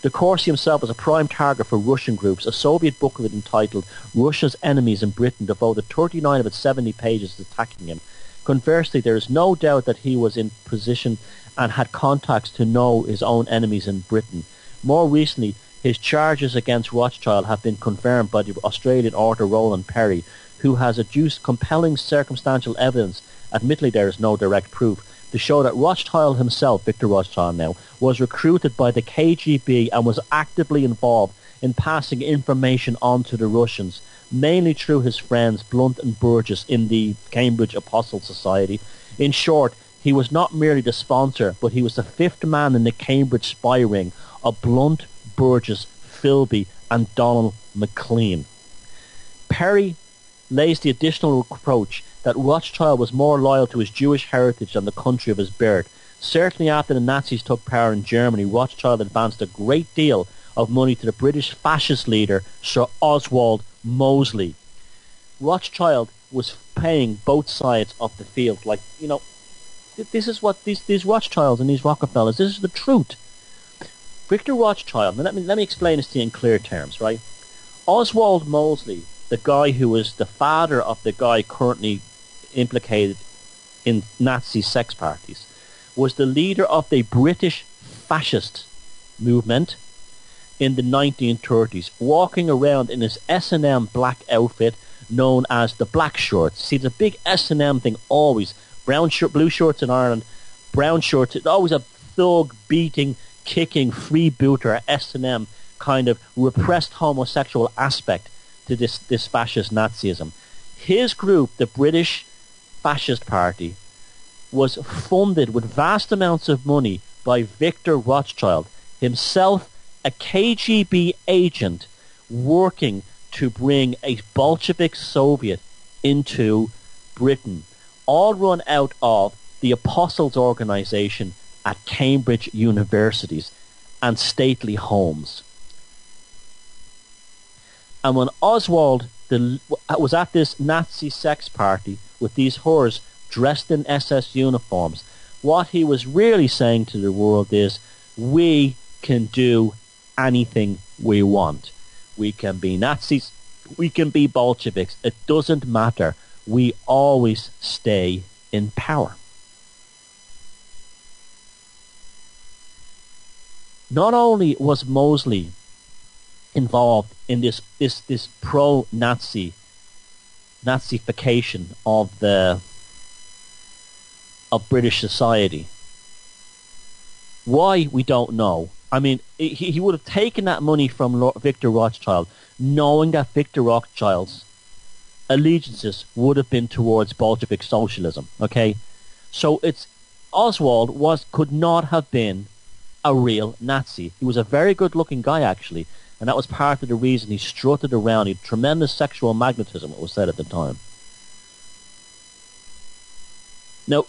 De Courcy himself was a prime target for Russian groups. A Soviet booklet entitled Russia's Enemies in Britain devoted 39 of its 70 pages to attacking him. Conversely, there is no doubt that he was in position and had contacts to know his own enemies in Britain. More recently, his charges against Rothschild have been confirmed by the Australian author Roland Perry, who has adduced compelling circumstantial evidence, admittedly there is no direct proof, to show that Rothschild himself, Victor Rothschild now, was recruited by the KGB and was actively involved in passing information on to the Russians, mainly through his friends Blunt and Burgess in the Cambridge Apostle Society. In short, he was not merely the sponsor, but he was the fifth man in the Cambridge spy ring of Blunt, Burgess, Philby and Donald MacLean. Perry lays the additional approach that Rothschild was more loyal to his Jewish heritage than the country of his birth. Certainly after the Nazis took power in Germany, Rothschild advanced a great deal of money to the British fascist leader Sir Oswald Mosley. Rothschild was paying both sides of the field. Like, you know, this is what these Rothschilds and these Rockefellers, this is the truth. Victor Rothschild, now let me explain this to you in clear terms, right? Oswald Mosley, the guy who was the father of the guy currently implicated in Nazi sex parties, was the leader of the British fascist movement in the 1930s, walking around in his S&M black outfit known as the black shorts. See, the big S&M thing always, brown shirt, blue shorts in Ireland, brown shorts, it's always a thug, beating, kicking, freebooter, S&M kind of repressed homosexual aspect to this fascist Nazism. His group, the British Fascist Party, was funded with vast amounts of money by Victor Rothschild, himself a KGB agent working to bring a Bolshevik Soviet into Britain, all run out of the Apostles Organization at Cambridge universities and stately homes. And when Oswald was at this Nazi sex party with these whores dressed in SS uniforms, what he was really saying to the world is, we can do anything we want. We can be Nazis, we can be Bolsheviks, it doesn't matter. We always stay in power. Not only was Mosley involved in this pro-Nazi Nazification of British society. Why, we don't know. I mean, he would have taken that money from Victor Rothschild, knowing that Victor Rothschild's allegiances would have been towards Bolshevik socialism. Okay, so Oswald could not have been a real Nazi. He was a very good-looking guy, actually, and that was part of the reason he strutted around. He had tremendous sexual magnetism, it was said at the time. Now,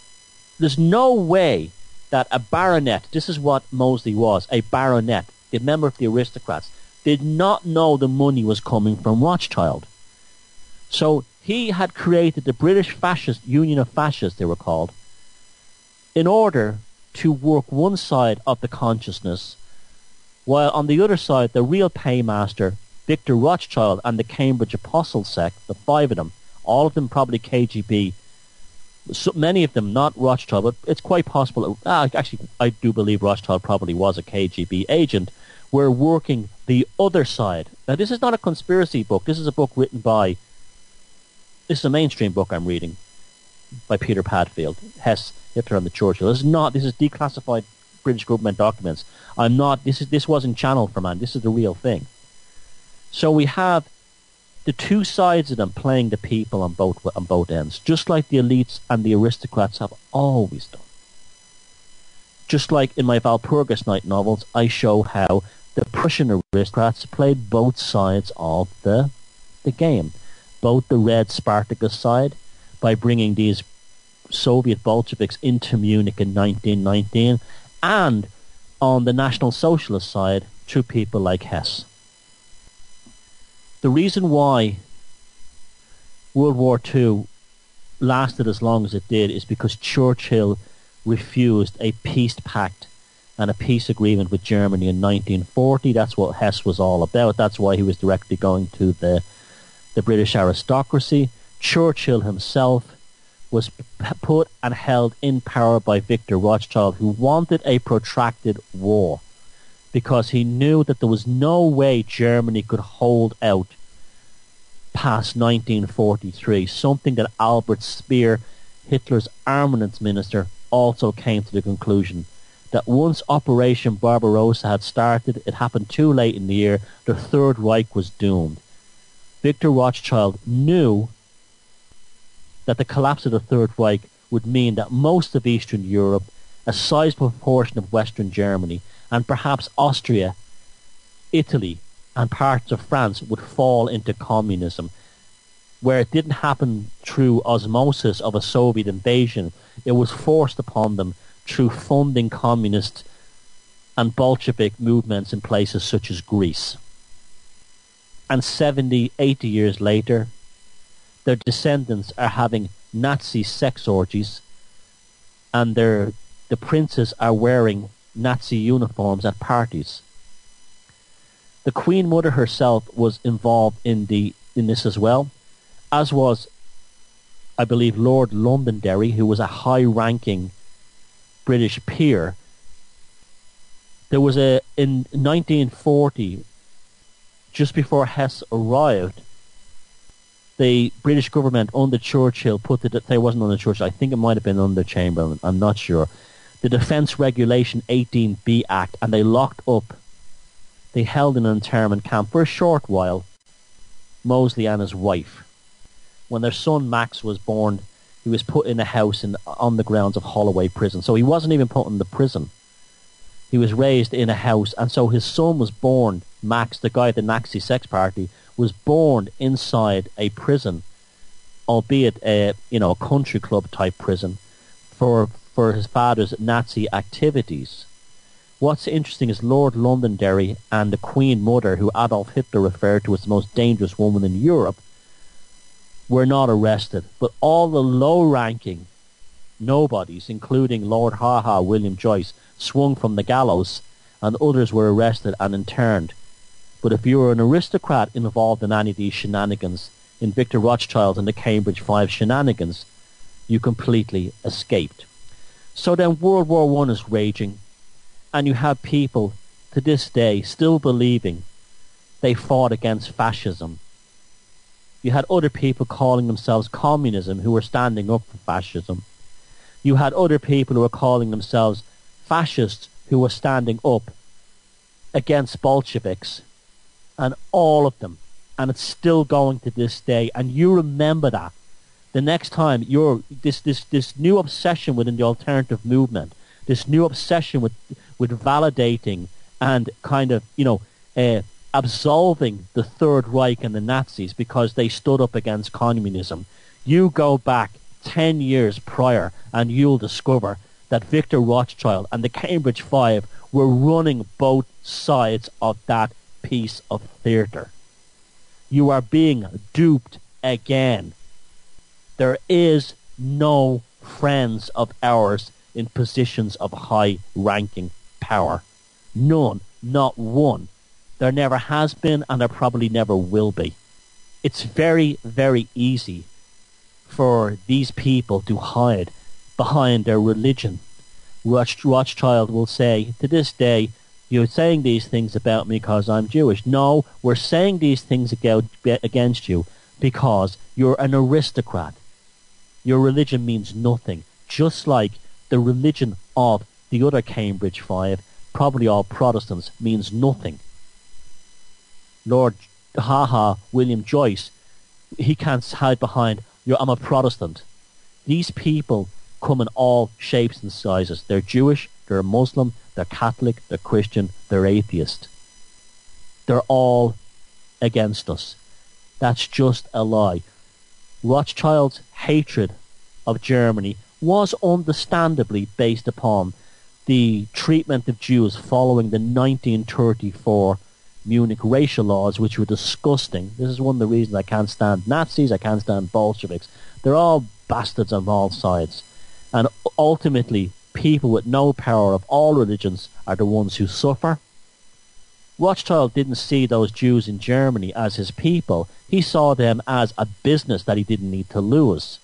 there's no way that a baronet, this is what Mosley was, a baronet, a member of the aristocrats, did not know the money was coming from Rothschild. So he had created the British Fascist Union of Fascists, they were called, in order to work one side of the consciousness, while on the other side, the real paymaster, Victor Rothschild and the Cambridge Apostle sect, the five of them, all of them probably KGB, so many of them not Rothschild, but it's quite possible, actually I do believe Rothschild probably was a KGB agent, were working the other side. Now this is not a conspiracy book, this is a book written by, this is a mainstream book I'm reading, by Peter Padfield, Hess, Hitler and the Churchill. This is declassified British government documents. This wasn't channeled for man, this is the real thing. So we have the two sides of them playing the people on both ends, just like the elites and the aristocrats have always done. Just like in my Walpurgis Night novels, I show how the Prussian aristocrats played both sides of the game. Both the Red Spartacus side, by bringing these Soviet Bolsheviks into Munich in 1919, and on the National Socialist side, through people like Hess. The reason why World War II lasted as long as it did is because Churchill refused a peace pact and a peace agreement with Germany in 1940. That's what Hess was all about. That's why he was directly going to the British aristocracy. Churchill himself was put and held in power by Victor Rothschild, who wanted a protracted war, because he knew that there was no way Germany could hold out past 1943, something that Albert Speer, Hitler's armaments minister, also came to the conclusion, that once Operation Barbarossa had started, it happened too late in the year, the Third Reich was doomed. Victor Rothschild knew that the collapse of the Third Reich would mean that most of Eastern Europe, a sizable proportion of Western Germany, and perhaps Austria, Italy, and parts of France would fall into communism, where it didn't happen through osmosis of a Soviet invasion. It was forced upon them through funding communist and Bolshevik movements in places such as Greece. And 70, 80 years later, their descendants are having Nazi sex orgies, and the princes are wearing Nazi uniforms at parties. The Queen Mother herself was involved in this as well, as was, I believe, Lord Londonderry, who was a high-ranking British peer. There was in 1940, just before Hess arrived, the British government under Churchill they wasn't under Churchill, I think it might have been under Chamberlain, I'm not sure, the Defence Regulation 18B Act, and they held in an internment camp for a short while Mosley and his wife. When their son Max was born, he was put in a house on the grounds of Holloway Prison. So he wasn't even put in the prison. He was raised in a house, and so his son was born, Max, the guy at the Nazi sex party, was born inside a prison, albeit a country club type prison, for his father's Nazi activities. What's interesting is Lord Londonderry and the Queen Mother, who Adolf Hitler referred to as the most dangerous woman in Europe, were not arrested. But all the low-ranking nobodies, including Lord Haha, William Joyce, swung from the gallows, and others were arrested and interned. But if you were an aristocrat involved in any of these shenanigans, in Victor Rothschild and the Cambridge Five shenanigans, you completely escaped. So then World War I is raging, and you have people to this day still believing they fought against fascism. You had other people calling themselves communism who were standing up for fascism. You had other people who were calling themselves fascists who were standing up against Bolsheviks, and all of them. And it's still going to this day, and you remember that. The next time this new obsession within the alternative movement, this new obsession with validating and kind of, absolving the Third Reich and the Nazis because they stood up against communism. You go back 10 years prior and you'll discover that Victor Rothschild and the Cambridge Five were running both sides of that piece of theatre. You are being duped again. There is no friends of ours in positions of high-ranking power. None. Not one. There never has been, and there probably never will be. It's very, very easy for these people to hide behind their religion. Rothschild will say, to this day, you're saying these things about me because I'm Jewish. No, we're saying these things against you because you're an aristocrat. Your religion means nothing. Just like the religion of the other Cambridge Five, probably all Protestants, means nothing. Lord William Joyce, he can't hide behind, I'm a Protestant. These people come in all shapes and sizes. They're Jewish, they're Muslim, they're Catholic, they're Christian, they're atheist. They're all against us. That's just a lie. Rothschild's hatred of Germany was understandably based upon the treatment of Jews following the 1934 Munich racial laws, which were disgusting. This is one of the reasons I can't stand Nazis, I can't stand Bolsheviks. They're all bastards on all sides. And ultimately, people with no power of all religions are the ones who suffer. Rothschild didn't see those Jews in Germany as his people. He saw them as a business that he didn't need to lose.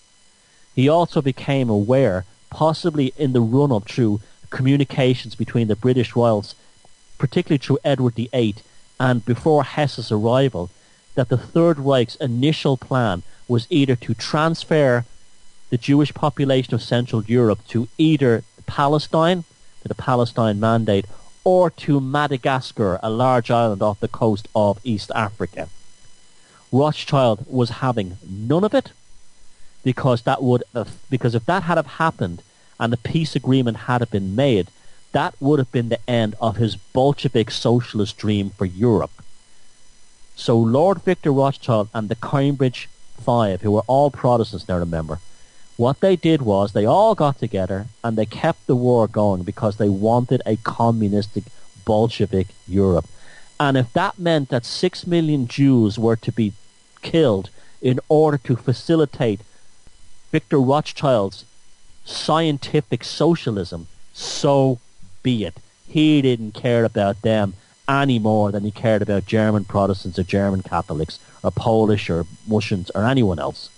He also became aware, possibly in the run-up through communications between the British royals, particularly through Edward VIII, and before Hess's arrival, that the Third Reich's initial plan was either to transfer the Jewish population of Central Europe to either Palestine, to the Palestine Mandate, or to Madagascar, a large island off the coast of East Africa. Rothschild was having none of it, because if that had have happened and the peace agreement had have been made, that would have been the end of his Bolshevik socialist dream for Europe. So Lord Victor Rothschild and the Cambridge Five, who were all Protestants now, remember, what they did was they all got together and they kept the war going because they wanted a communistic Bolshevik Europe. And if that meant that 6 million Jews were to be killed in order to facilitate Victor Rothschild's scientific socialism, so be it. He didn't care about them any more than he cared about German Protestants or German Catholics or Polish or Russians or anyone else.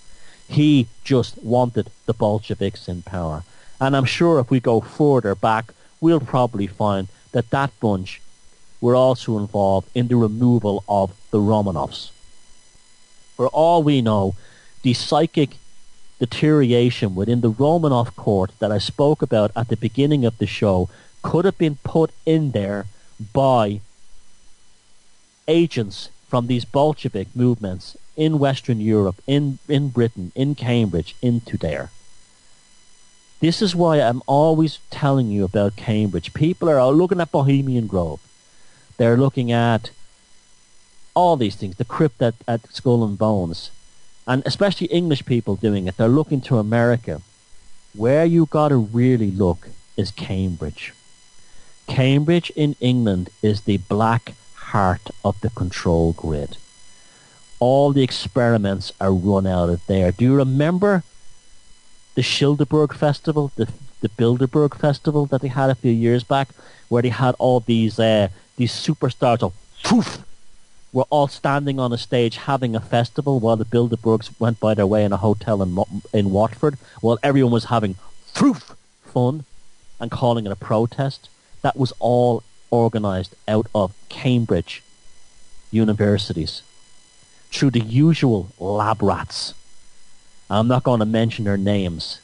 He just wanted the Bolsheviks in power. And I'm sure if we go further back, we'll probably find that that bunch were also involved in the removal of the Romanovs. For all we know, the psychic deterioration within the Romanov court that I spoke about at the beginning of the show could have been put in there by agents from these Bolshevik movements in Western Europe, in Britain, in Cambridge, into there. This is why I'm always telling you about Cambridge. People are looking at Bohemian Grove. They're looking at all these things, the crypt at Skull and Bones. And especially English people doing it. They're looking to America. Where you got to really look is Cambridge. Cambridge in England is the black heart of the control grid. All the experiments are run out of there. Do you remember the Schilderberg Festival, the Bilderberg Festival that they had a few years back, where they had all these superstars of poof, were all standing on a stage having a festival while the Bilderbergs went by their way in a hotel in Watford, while everyone was having poof fun and calling it a protest. That was all organised out of Cambridge universities through the usual lab rats. I'm not going to mention their names,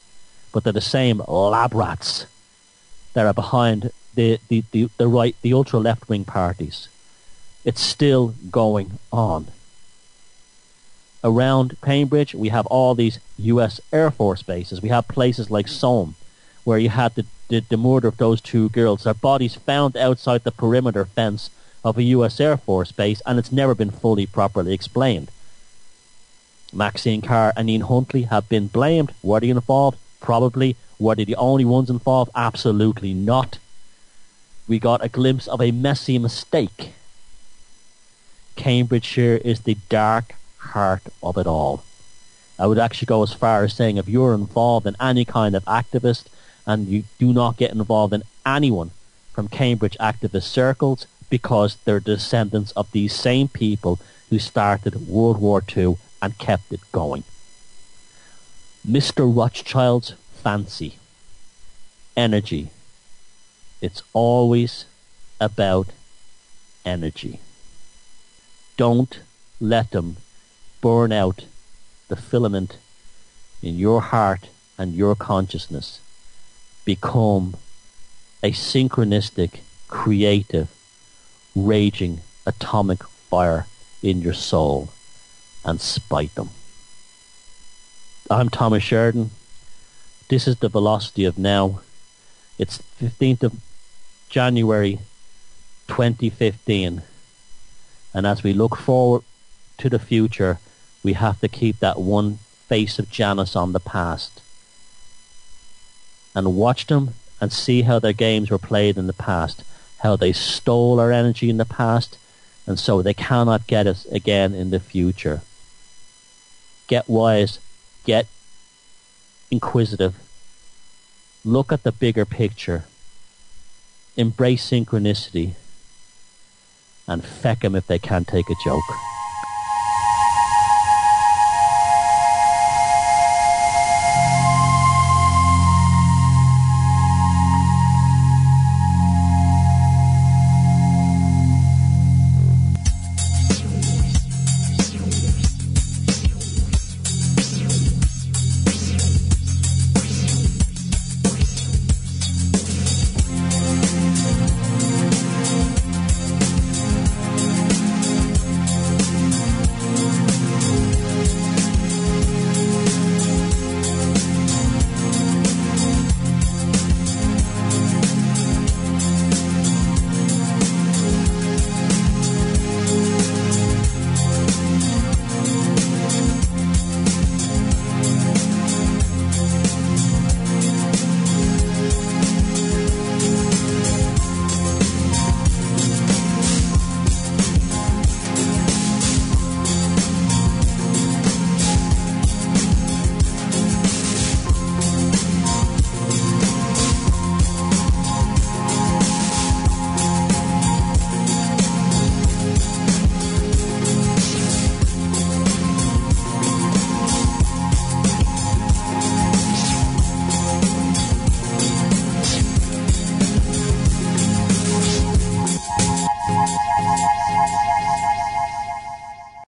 but they're the same lab rats that are behind the ultra left-wing parties. It's still going on. Around Cambridge, we have all these US Air Force bases. We have places like Somme, where you had the murder of those two girls. Their bodies found outside the perimeter fence of a US Air Force base, and it's never been fully properly explained. Maxine Carr and Ian Huntley have been blamed. Were they involved? Probably. Were they the only ones involved? Absolutely not. We got a glimpse of a messy mistake. Cambridgeshire is the dark heart of it all. I would actually go as far as saying if you're involved in any kind of activist and you do not get involved in anyone from Cambridge activist circles, because they're descendants of these same people who started World War II and kept it going. Mr. Rothschild's fancy. Energy. It's always about energy. Don't let them burn out the filament in your heart and your consciousness. Become a synchronistic, creative, raging atomic fire in your soul and spite them. I'm Thomas Sheridan. This is the Velocity of Now. It's 15th of January 2015. And as we look forward to the future, we have to keep that one face of Janus on the past. And watch them and see how their games were played in the past. How they stole our energy in the past. And so they cannot get us again in the future. Get wise. Get inquisitive. Look at the bigger picture. Embrace synchronicity. And feck 'em if they can't take a joke.